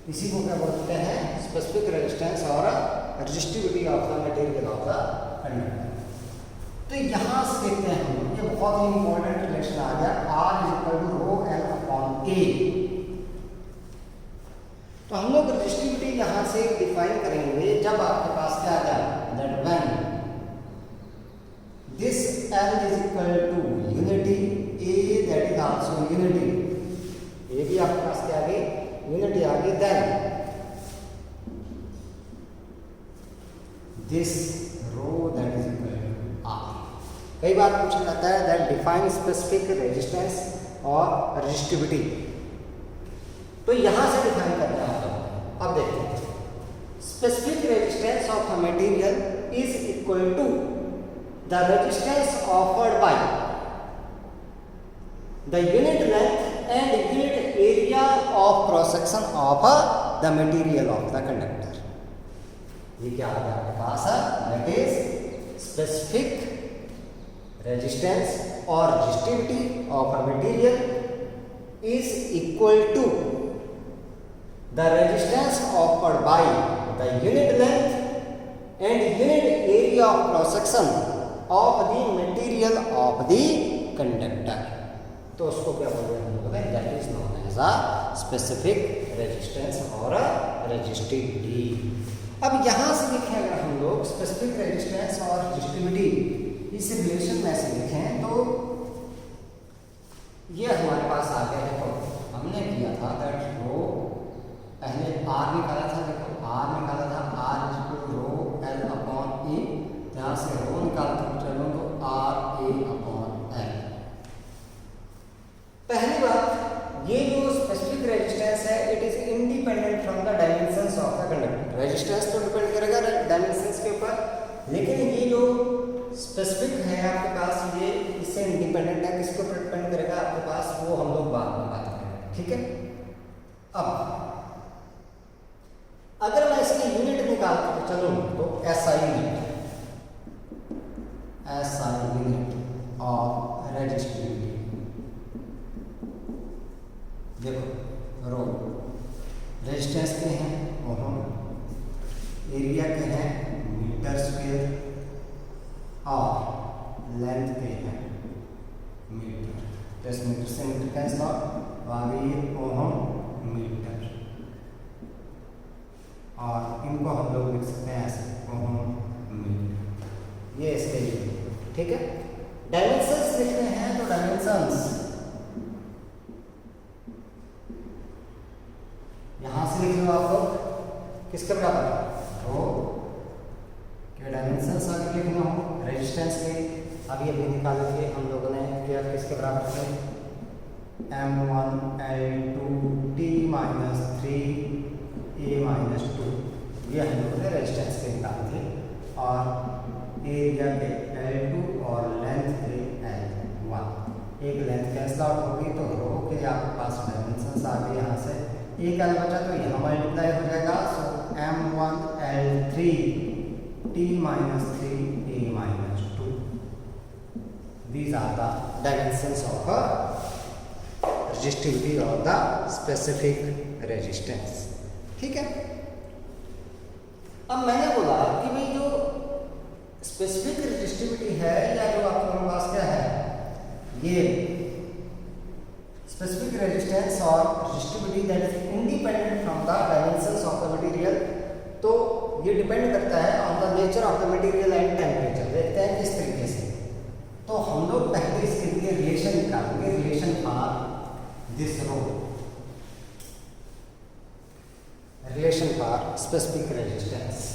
इसी को क्या बोलते हैं? स्पेसिफिक रेजिस्टेंस और resistivity of the material of the conductor. तो यहाँ से देखते हैं हम, ये बहुत ही इंपॉर्टेंट रिलेशन आ गया, R is equal to rho L upon A. तो हम लोग रेजिस्टिविटी यहाँ से डिफाइन करेंगे जब आपके पास क्या आ जाए, that when this L is equal to unity, A that is also unity, A भी आपके पास क्या आ गई, unity आ गई, then this rho that is equal to R. कई बार पूछा जाता है that define specific resistance और resistivity, तो यहां से डिफाइन करते हैं हम लोग. अब देखते हैं, specific resistance of a material is equal to the resistance offered by the unit length and unit area of cross section of the material of the conductor. ये क्या आ गया आपके पास है, that is specific resistance or resistivity of a material is equal to the resistance offered by the unit length and unit area of cross section of the material of the conductor. तो उसको क्या बोलते हैं हम लोग, that is known as a specific resistance और resistivity. अब यहाँ से देखें अगर हम लोग specific resistance और resistivity इस रिलेशन में से देखें, तो ये हमारे पास आ गया है. तो हमने किया था that रो, पहले R निकाला था, देखो R निकाला था, R is equal to rho L upon E, यहाँ से रो निकालते हैं चलो तो R A अपॉन L. पहली बात, ये जो स्पेसिफिक रेजिस्टेंस है, it is independent from the dimensions of the conductor. Resistance तो डिपेंड करेगा डायमेंशंस के ऊपर, लेकिन ये जो स्पेसिफिक है आपके पास, ये इससे इंडिपेंडेंट है. किसके ऊपर डिपेंड करेगा आपके पास, वो हम लोग बाद में बात करेंगे, ठीक है. अब अगर मैं इसकी यूनिट निकाल के चलूँ तो SI unit, SI unit of resistivity, देखो रो रेजिस्टेंस के हैं ओम, एरिया के हैं मीटर स्क्वायर और लेंथ के हैं मीटर. तो मीटर से मीटर कैंसिल आउट, आगे ये ओम मीटर, और इनको हम लोग लिख सकते हैं ऐसे ओम मीटर. ये इसके लिए, ठीक है. डायमेंशंस लिखते हैं, तो डायमेंशंस यहां से लिख लो आप लोग, किसके बराबर, रो के डायमेंशंस अगर लिखना हो रेजिस्टेंस के, अब ये भी निकाल लिए हम लोगों ने, क्या किसके बराबर है, M1 L2 T minus 3 A minus 2, ये हम लोगों ने रेजिस्टेंस के निकाल दिए, और एरिया के L2 और लेंथ के L1. एक लेंथ कैंसिल आउट होगी, तो रो के आपके पास डायमेंशंस आ गए, यहाँ से एक L बचा तो यहाँ मल्टीप्लाई हो जाएगा. सो M1 L3 T minus 3 A minus 2. These are the dimensions of resistivity of the specific resistance, ठीक है. अब मैंने बोला कि भाई जो स्पेसिफिक रेजिस्टिविटी है, या जो आप लोगों के पास क्या है, ये specific resistance or resistivity that is independent from the dimensions of the material, तो ये डिपेंड करता है on the nature of the material and temperature. देखते हैं किस तरीके से. तो हम लोग पहले इसके लिए निकालेंगे relation for this rho, relation for specific resistance.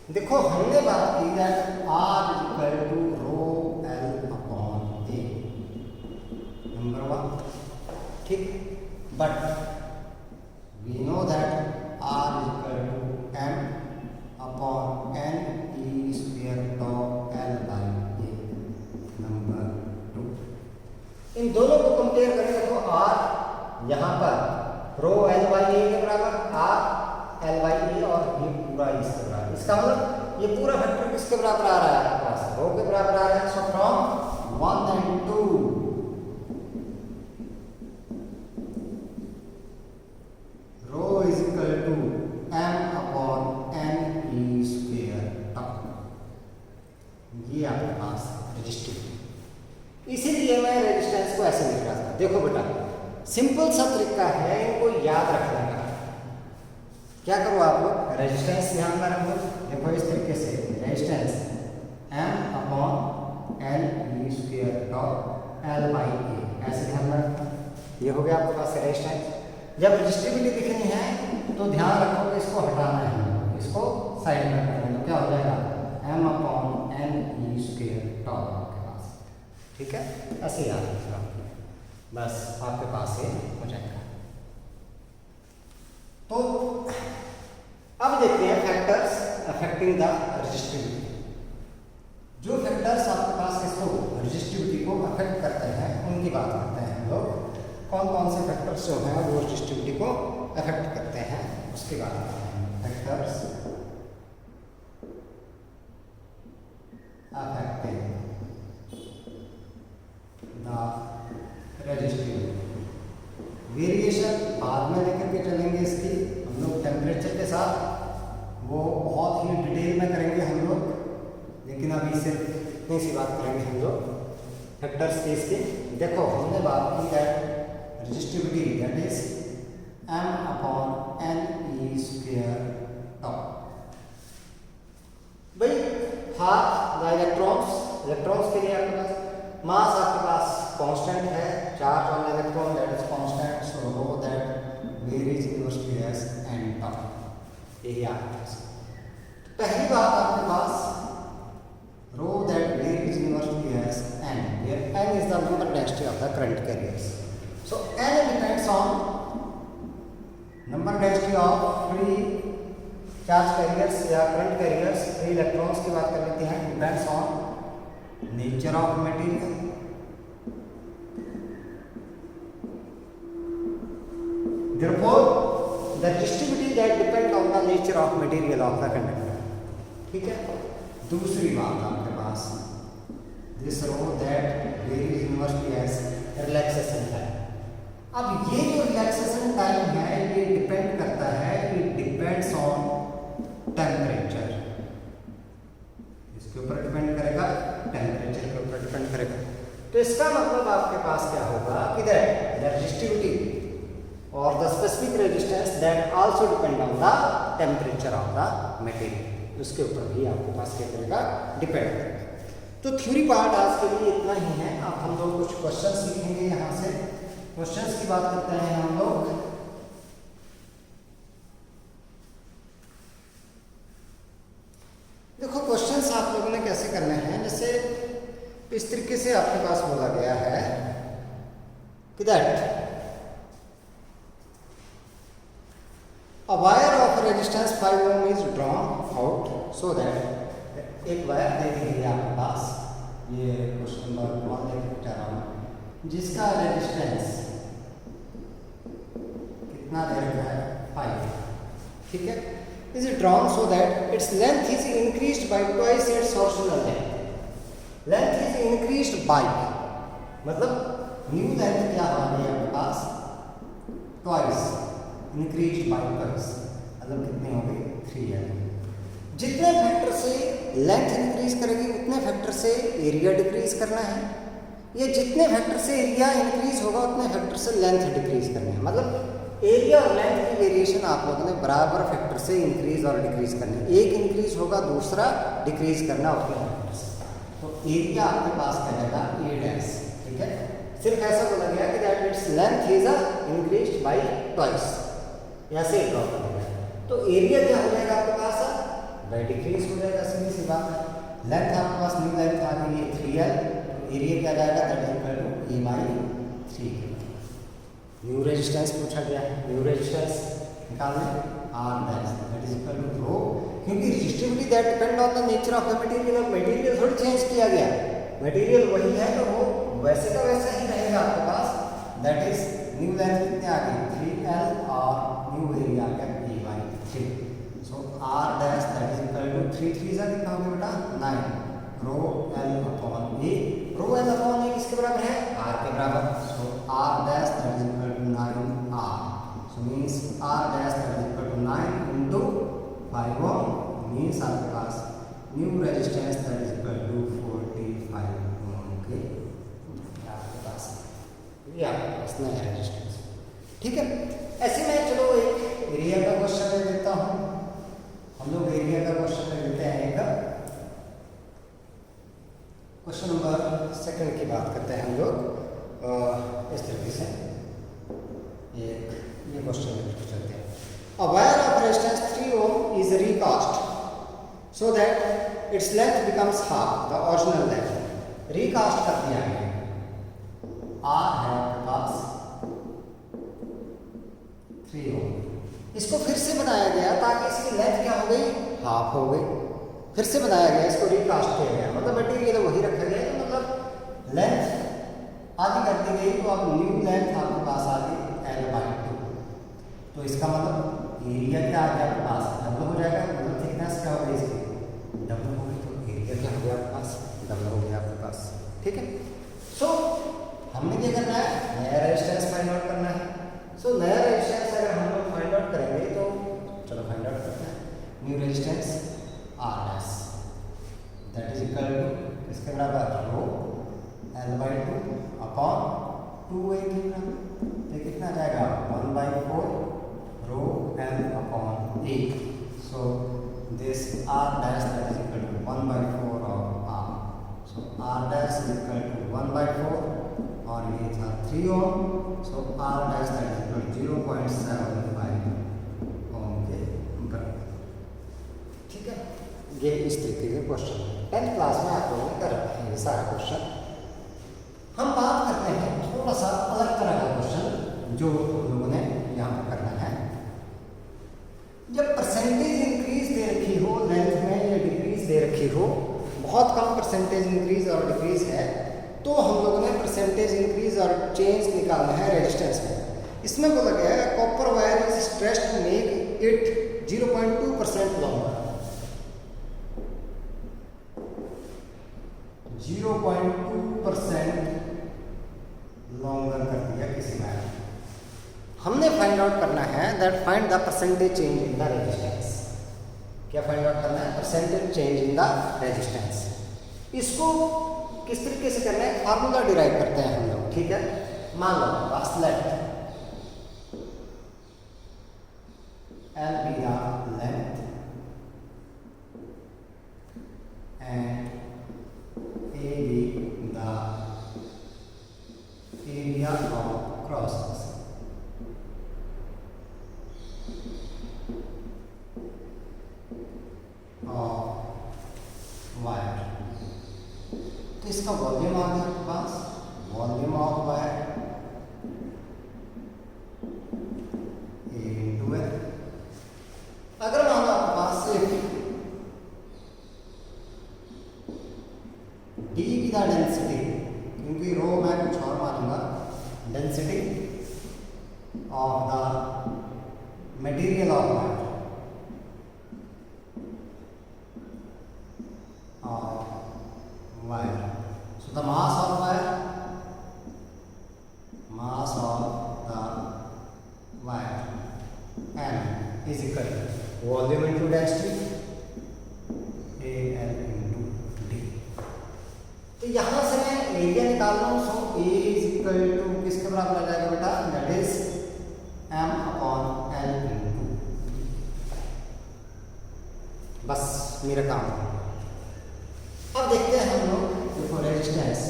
देखो हमने बात की that R equal to rho L upon A, number 1, ठीक। But we know that R equal to M upon N E square tau L by A, number 2। इन दोनों को compare करेंगे तो आर यहाँ पर रो एल बाई ए के बराबर, आर एल बाई ए, और ये पूरा इसके बराबर। इसका मतलब ये पूरा वेक्टर किसके बराबर आ रहा है आपके पास? रो के बराबर आ रहा है। So from 1 and 2 rho is equal to M upon N E square tau, ये आपके पास रेजिस्टिविटी। इसीलिए मैं रेजिस्टेंस को ऐसे लिख रहा था। देखो बेटा, सिंपल सा तरीका है इनको याद रखने का। क्या करो आप लोग, रेजिस्टेंस ध्यान में रखो। देखो इस तरीके से resistance M upon L E square tau L by A, ऐसे ध्यान में रखो। ये हो गया आपके पास रेजिस्टेंस। जब रेजिस्टिविटी दिखनी है तो ध्यान रखो कि इसको हटाना है, इसको साइड में करना है। तो क्या हो जाएगा, M upon N E square tau आपके पास, ठीक है। ऐसे याद रखना, बस आपके पास ये हो जाएगा। तो अब देखते हैं फैक्टर्स अफेक्टिंग द रेजिस्टिविटी। जो फैक्टर्स आपके पास इसको रेजिस्टिविटी को अफेक्ट करते हैं उनकी बात करते हैं हम लोग। कौन कौन से फैक्टर्स जो हैं वो रेजिस्टिविटी को अफेक्ट करते हैं उसकी बात करते हैं। Factors affecting the resistivity. Variation बाद में लेकर के चलेंगे इसकी हम लोग टेम्परेचर के साथ, वो बहुत ही डिटेल में करेंगे हम लोग, लेकिन अभी सिर्फ इतनी सी बात करेंगे हम लोग फैक्टर्स की इसकी। देखो हमने बात की that resistivity that is M upon N E square tau. भाई हाफ द इलेक्ट्रॉन्स के लिए आपके पास मास आपके पास कांस्टेंट है, charge on electron that is constant, so rho that varies inversely as N tau. यही आपके पास पहली बात आपके पास rho that varies inversely as N, where N is the number density of the current carriers. So N depends on number density of free charge carriers या current carriers, free electrons की बात कर लेते हैं। Depends on nature of material, therefore the resistivity that depend on the nature of material of the conductor, ठीक है। दूसरी बात आपके पास this row that varies inversely as relaxation time। अब ये जो relaxation time है ये डिपेंड करता है, it depends on temperature, इसके ऊपर डिपेंड करेगा, टेम्परेचर के ऊपर डिपेंड करेगा। तो इसका मतलब आपके पास क्या होगा कि that the resistivity or the specific resistance that also depend on the temperature of the material, उसके ऊपर भी आपके पास क्या करेगा, डिपेंड करेगा। तो थ्योरी पार्ट आज के लिए इतना ही है। अब हम लोग कुछ क्वेश्चंस सीखेंगे यहाँ से। क्वेश्चंस की बात करते हैं हम लोग। देखो क्वेश्चंस आप लोगों ने कैसे करने हैं, जैसे इस तरीके से आपके पास बोला गया है कि that A wire of resistance 5 ohm is drawn out so that एक वायर दे दी है आपके पास, ये क्वेश्चन नंबर 1 लेकर जा रहा हूँ, जिसका रेजिस्टेंस कितना दे रखा है 5, ठीक है। Is drawn so that its length is increased by twice its original length. Length is increased by मतलब न्यू लेंथ क्या आ गई आपके पास, ट्वाइस इंक्रीज बाय ट्वाइस, मतलब कितनी हो गई 3 है। जितने फैक्टर से लेंथ इंक्रीज करेगी उतने फैक्टर से एरिया डिक्रीज करना है। ये जितने फैक्टर से एरिया इंक्रीज होगा उतने फैक्टर से लेंथ डिक्रीज करनी है। मतलब एरिया और लेंथ की वेरिएशन आप लोगों ने बराबर फैक्टर से इंक्रीज और डिक्रीज करनी है। एक इंक्रीज होगा दूसरा डिक्रीज करना उतने फैक्टर से। तो एरिया आपके पास क्या रहेगा ए डैश, ठीक है। सिर्फ ऐसा बोला गया कि that its length is increased by twice, ऐसे ही ड्रॉ कर दिया। तो एरिया क्या हो जाएगा आपके पास बाय डिक्रीज हो जाएगा, सीधी सी बात है। लेंथ आपके पास न्यू लेंथ आ गई है 3L, तो एरिया क्या जाएगा that is equal to A by 3। New resistance पूछा गया है, न्यू रेजिस्टेंस निकालना R dash that is equal to rho, क्योंकि resistivity that depend on the nature of the material. अब मटेरियल थोड़ी चेंज किया गया, मटेरियल वही है तो वो वैसे का वैसा ही रहेगा आपके पास। दैट इज न्यू लेंथ कितने आ गई 3L और न्यू एरिया आ गया A by 3। So R dash that is equal to 3 3 जा कितना हो गया बेटा 9 rho L upon A. Rho L upon A किसके बराबर है आर के बराबर। So R dash that is equal to 9 R. So means R dash that is equal to 9 into 5 Om means आपके पास new resistance that is equal to 45 ohm के आपके पास, ये आपके पास नया रेजिस्टेंस, ठीक है। ऐसे में चलो एक एरिया का क्वेश्चन ले लेता हूँ। हम लोग एरिया का क्वेश्चन ले लेते हैं एक क्वेश्चन नंबर 2 की बात करते हैं हम लोग इस तरीके से। एक ये क्वेश्चन लेकर चलते हैं। A wire of resistance 3 ohm is recast so that its length becomes half the original length। recast कर दिया है, R है आपके पास 3 ohm, इसको फिर से बनाया गया ताकि इसकी लेंथ क्या हो गई हाफ हो गई। फिर से बनाया गया, इसको रिकास्ट किया गया, मतलब मटेरियल वही रखा गया, तो मतलब लेंथ आधी कर दी गई। तो अब न्यू लेंथ आपके पास आ गई L बाई 2। तो इसका मतलब एरिया क्या आ गया आपके पास डबल हो जाएगा, मतलब थिकनेस क्या हो गई इसकी डबल हो गई। तो एरिया क्या हो गया आपके पास डबल हो गया आपके पास, ठीक है। सो हमने क्या करना है नया रेजिस्टेंस फाइंड आउट करना है। सो नया रेजिस्टेंस अगर हम लोग फाइंड आउट करेंगे तो चलो फाइंड आउट करते हैं। New resistance R dash that is equal to इसके बराबर rho L by 2 upon 2a कितना, तो कितना जाएगा 1/4 rho L upon A. So this R dash that is equal to 1/4 of R. So R dash is equal to 1/4 और ये था 3 ohm. So R dash that is equal to 0.75 ohm के बराबर, ठीक है। ये इस तरीके के क्वेश्चन 10th क्लास में आप लोगों ने कर रखा है ये सारा क्वेश्चन। हम बात करते हैं थोड़ा सा अलग तरह का क्वेश्चन जो हम लोगों ने यहाँ पर करना है। जब परसेंटेज इंक्रीज दे रखी हो लेंथ में या डिक्रीज दे रखी हो, बहुत कम परसेंटेज इंक्रीज और डिक्रीज है, तो हम लोगों ने परसेंटेज इंक्रीज और चेंज निकालना है रेजिस्टेंस में। इसमें बोला गया है copper wire is stretched to make it 0.2% longer. 0.2% longer कर दिया किसी वायर। हमने फाइंड आउट करना है that find the percentage change in the resistance. क्या फाइंड आउट करना है percentage change in the resistance. इसको किस तरीके से करना है फार्मूला डिराइव करते हैं हम लोग, ठीक है। मान लो बस late L be the length and A be the area of cross section। Wire, तो इसका वॉल्यूम आ गया आपके पास, volume of wire A × L। अगर मान लो आपके पास सिर्फ D की द डेंसिटी, क्योंकि रो मैं कुछ और मानूंगा, density of the material of wire wire. So the mass of wire, mass of the wire M is equal to volume into density AL into D। तो यहाँ से मैं एरिया निकाल रहा हूँ। इक्वल टू किसके बराबर आ जाएगा बेटा, that is m upon l into, बस मेरा काम। अब देखते हैं हम लोग, देखो resistance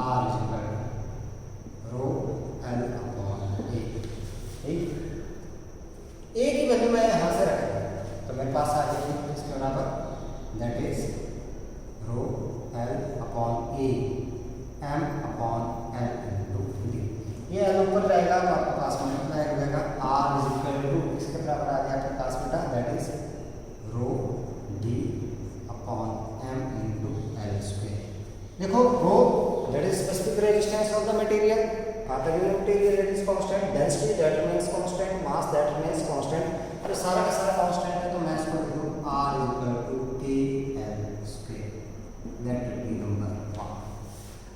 R equal rho L upon A, ठीक, ए की वैल्यू मैं यहाँ से रखूँगा तो मेरे पास आ जाएगी इसके बराबर that is rho L upon A M upon L into D. ये एल ऊपर रहेगा तो आपके पास में कितना हो जाएगा, आर इज इक्वल टू किसके बराबर आ गया आपके पास बेटा, that is rho D upon M into L square. देखो rho that is specific resistance of the material, material that is constant, density that remains constant, mass that remains constant, और सारा का सारा कांस्टेंट है तो मैं इसको लिख दूं आर इज इक्वल टू के L square, that will be number 1।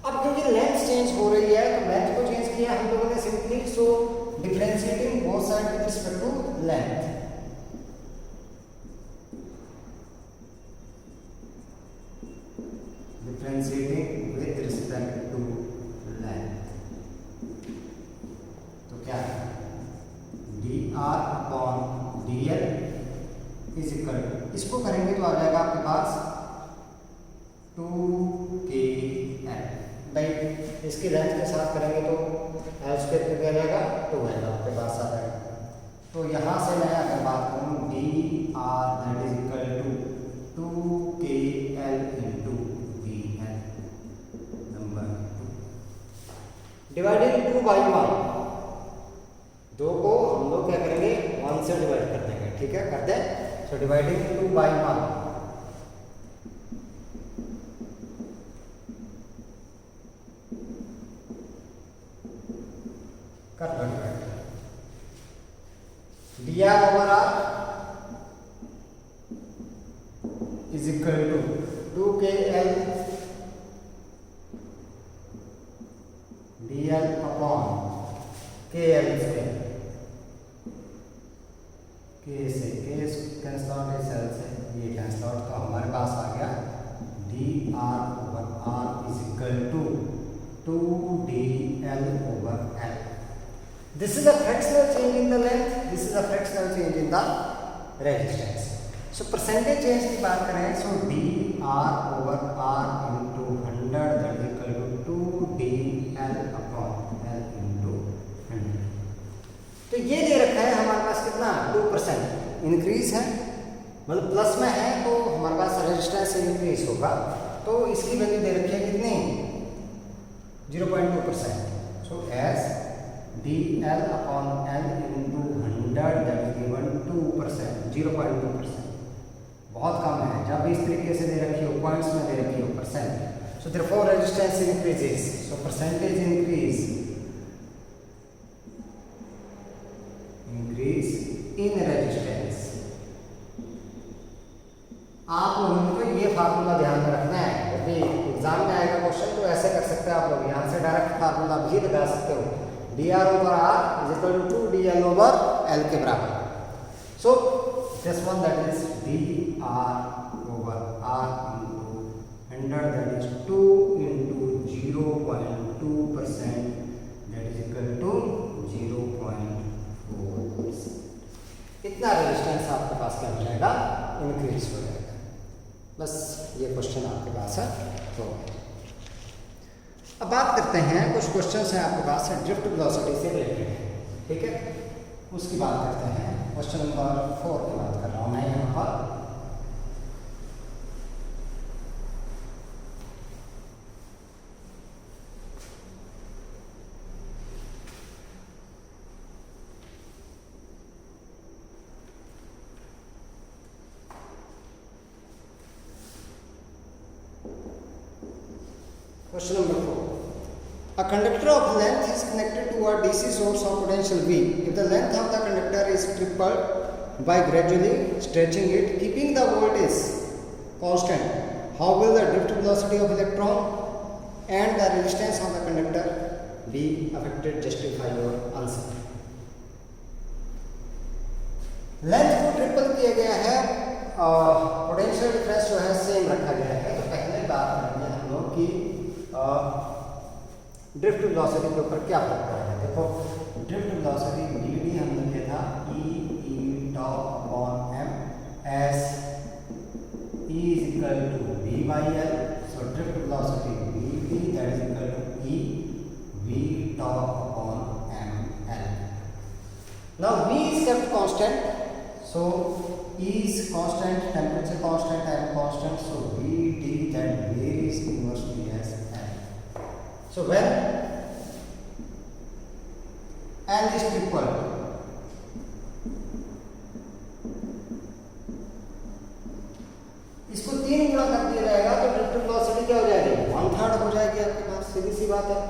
अब क्योंकि लेंथ चेंज हो रही है तो लेंथ को चेंज किया हम लोगों ने simply, so differentiating both side with respect to length, differentiating with respect to length, तो क्या है D R upon D L is equal, इसको करेंगे तो आ जाएगा आपके पास 2 के एल, भाई इसकी लेंथ के साथ करेंगे तो एल स्क्वायर कितना आ जाएगा, 2 आपके पास आ जाएगा। तो यहाँ से मैं अगर बात करूँ D R that is equal to 2 K L into D L number 2 divided 2 by 1, 2 को हम लोग क्या करेंगे 1 से डिवाइड कर देंगे, ठीक है, कर दें। सो डिवाइडिंग 2 बाई 1 कर दो divide, D R over R is equal to 2 K L D L upon K L square, K से के कैंसल आउट, इस एल से ये कैंसल आउट, तो हमारे पास आ गया D R over R is equal to 2 D L over L. This is a fractional change in the length, this is a fractional change in the resistance. So percentage change की बात करें, so d r over r into 100 that is equal to 2 d l upon l into 100। तो ये दे रखा है हमारे पास कितना 2% increase है, मतलब प्लस में है तो हमारे पास रेजिस्टेंस इंक्रीज होगा, तो इसकी वैल्यू दे रखी है कितनी 0.2%। So as D L upon L into 100 that is given 2%, 0.2%, बहुत कम है। जब इस तरीके से दे रखी हो पॉइंट्स में दे रखी हो percent, so therefore resistance increases, so percentage increase in resistance. आप लोगों को ये फार्मूला ध्यान में रखना है, यदि एग्जाम में आएगा क्वेश्चन तो ऐसे कर सकते हैं आप लोग, यहाँ से डायरेक्ट फार्मूला भी लगा सकते हो, D R over R is equal to 2 D L over L के बराबर। So this one that is D R over R into 100 that is 2 into 0.2% that is equal to 0.4%। इतना रेजिस्टेंस आपके पास क्या हो जाएगा, इंक्रीज हो जाएगा। बस ये क्वेश्चन आपके पास है। तो अब बात करते हैं, कुछ क्वेश्चंस हैं आपके पास ड्रिफ्ट वेलोसिटी से रिलेटेड, ठीक है, उसकी बात करते हैं। क्वेश्चन नंबर 4 की बात कर रहा हूँ मैं यहाँ पर। Question number 4. A conductor of length is connected to a DC source of potential V. If the length of the conductor is tripled by gradually stretching it, keeping the voltage constant, how will the drift velocity of electron and the resistance of the conductor be affected? Justify your answer. Length को triple किया गया है, potential difference जो है same रखा गया है। तो पहले बात करेंगे हम लोग कि ड्रिफ्ट वेलोसिटी के ऊपर क्या फर्क पड़ेगा। देखो ड्रिफ्ट वेलोसिटी वी डी हमने लिया था E tau upon M as E is equal to V by L. So drift velocity V D that is equal to E V tau upon M L. Now V is kept constant, so E is constant, temperature constant, M constant, so VD that varies inversely as L. So when L is triple, इसको 3 गुणा कर दिया जाएगा तो drift velocity क्या हो जाएगी, 1/3 हो जाएगी आपके पास। सीधी सी बात है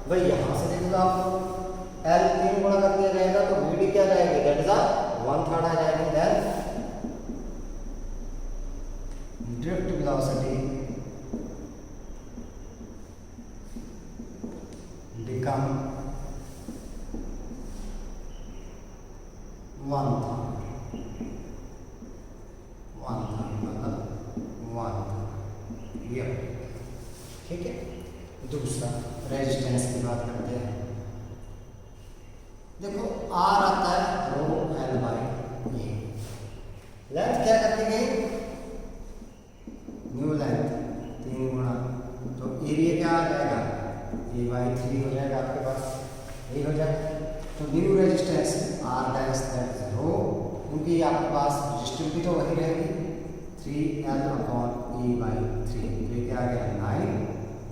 भाई, यहां से देख लो आप L 3 गुणा कर दिया जाएगा तो VD क्या जाएगी, दैट इज 1/3 आ जाएगी। देन ड्रिफ्ट वेलोसिटी become 1/3 मतलब 1/3 ये, ठीक है। दूसरा रेजिस्टेंस की बात करते हैं। देखो आर आता है rho L by A, length क्या करती गई, न्यू लेंथ 3 गुणा, तो एरिया क्या आ जाएगा, ए बाई 3 हो जाएगा आपके पास, यही हो जाएगा। तो new resistance R dash that is rho, क्योंकि आपके पास रेजिस्टिविटी तो वही रहेगी 3L अपॉन ए बाई 3, ये क्या आ गया 9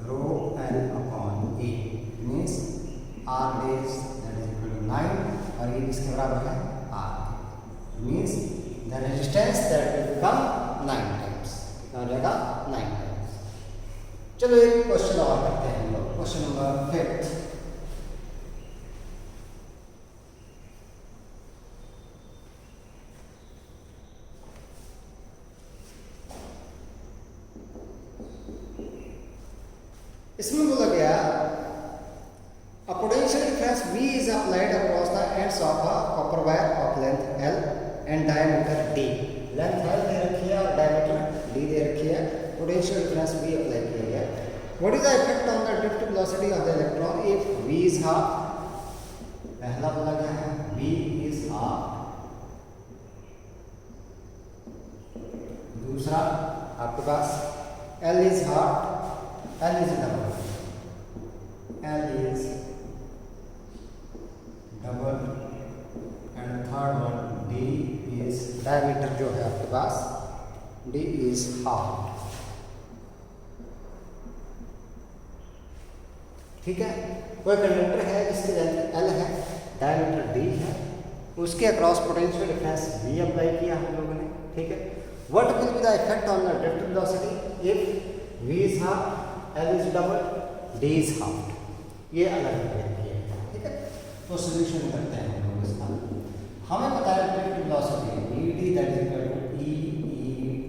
rho L upon A, means R dash that is equal to 9 और ये किसके बराबर है, R, means the resistance that will become 9 times, हो जाएगा 9 टाइम्स। चलो एक क्वेश्चन और करते हैं हम लोग, क्वेश्चन नंबर 5। इसमें बोला गया a potential difference V is applied across the ends of a copper wire of length L and diameter D। Length L दे रखी है और डायमीटर D दे रखी है, पोटेंशियल डिफरेंस V अप्लाई किया गया। What is the effect on the drift velocity of the electron if V is half, पहला बोला गया है V इज हाफ। दूसरा आपके पास L is half, L is double, L is double and third one D is diameter जो है आपके पास D is half, ठीक है। कोई कंडक्टर है जिसकी लेंथ L है, डायमीटर D है, उसके across potential difference V apply किया हम लोगों ने, ठीक है। What will be the effect on the drift velocity if V is half, L is double, D is half, ये अलग अलग किया है, ठीक है। तो सॉल्यूशन करते हैं हम लोग इसका। हमें पता है drift velocity VD that is equal to E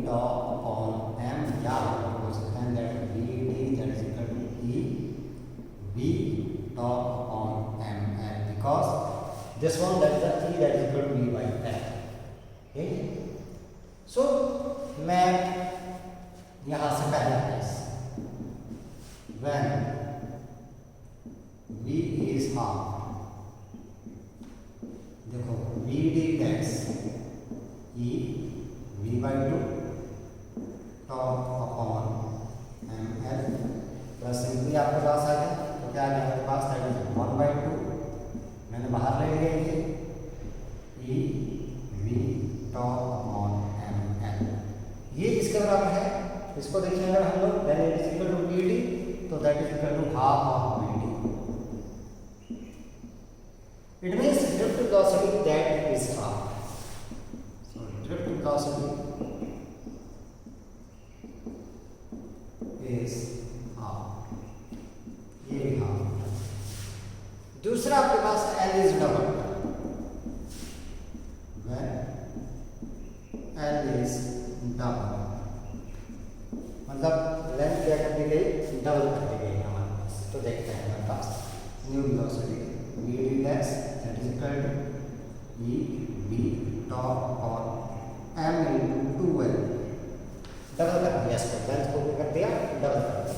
tau upon M, या बोल सकते हैं that VD that is equal to E V tau upon M, and because this one that is the E that is equal to V by L, ठीक। सो मैं यहाँ से पहला case when V is half, देखो VD dash E V by 2 top upon ML plus simply आपके पास आ गया, तो क्या आ गया आपके पास, दैट इज 1 by 2, मैंने बाहर ले लिया ये E V tau upon ML, ये किसके बराबर है, इसको देखिए अगर हम लोग then it is equal to VD, तो that is equal to half of VD। It means drift velocity that is half. So drift velocity is half, ये भी half। दूसरा आपके पास L is double, when L is double मतलब length क्या कर दी गई, double कर दी गई हमारे पास। तो देखते हैं हमारे पास new velocity VD dash that is equal to E V tau और M into 2L, डबल कर दिया इसको, लेंथ को कर दिया डबल कर दिया,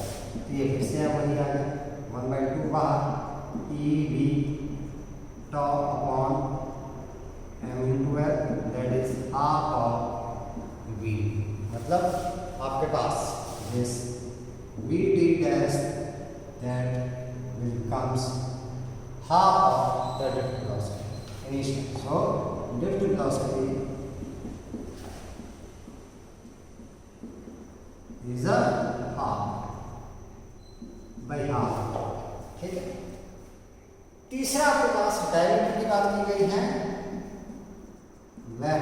ये फिर से वही आ गया 1/2 बाहर E V tau upon M into L that is half of V, मतलब आपके पास this V D dash that will comes half of the drift velocity initially. So drift velocity is a half by half. ठीक है। तीसरा आपके पास diameter की बात की गई है, when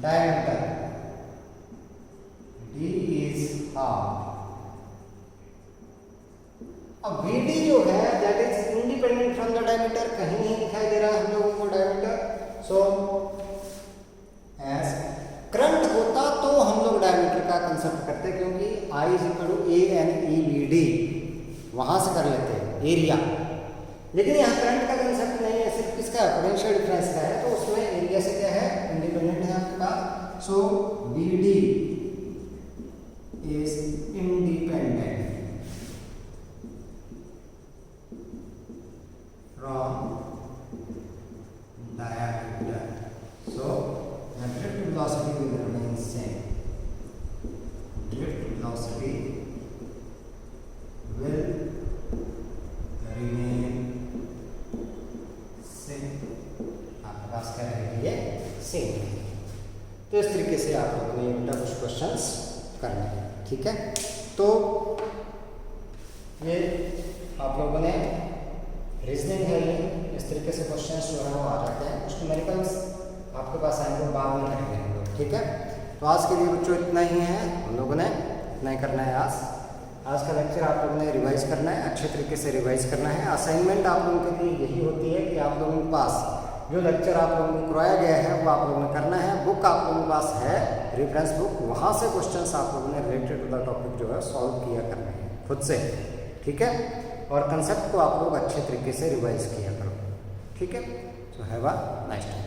diameter d is half, अब VD जो है that is independent from the diameter, कहीं नहीं दिखाई दे रहा है हम लोगों को डायमीटर। सो एज करंट होता तो हम लोग डायमीटर का कंसेप्ट करते, क्योंकि I is equal to A N E V D वहां से कर लेते हैं एरिया, लेकिन यहाँ करंट का कंसेप्ट नहीं है, सिर्फ किसका पोटेंशियल डिफरेंस का है, तो उसमें एरिया से क्या है इंडिपेंडेंट है आपके पास। सो VD is independent from diameter, so the drift velocity will remain same. Drift velocity will remain same. आपके पास क्या रहेगी ये सेम। तो इस तरीके से आप लोगों ने बेटा कुछ क्वेश्चंस करने हैं, ठीक है। तो ये आप लोगों ने रीजनिंग है, ये इस तरीके से क्वेश्चंस जो है वो आ जाते हैं। कुछ न्यूमेरिकल्स आपके पास आएंगे, बाद में करेंगे हम लोग, ठीक है। तो आज के लिए बच्चों इतना ही है, हम लोगों ने इतना ही करना है। आज का लेक्चर आप लोगों ने रिवाइज करना है, अच्छे तरीके से रिवाइज करना है। असाइनमेंट आप लोगों के लिए यही होती है कि आप लोगों के पास जो लेक्चर आप लोगों को करवाया गया है वो आप लोगों ने करना है। बुक आप लोगों के पास है, रेफरेंस बुक, वहाँ से क्वेश्चन आप लोगों ने रिलेटेड टू द टॉपिक जो है सॉल्व किया करना है खुद से, ठीक है। और कंसेप्ट को आप लोग अच्छे तरीके से रिवाइज किया करो, ठीक है। So have a nice day.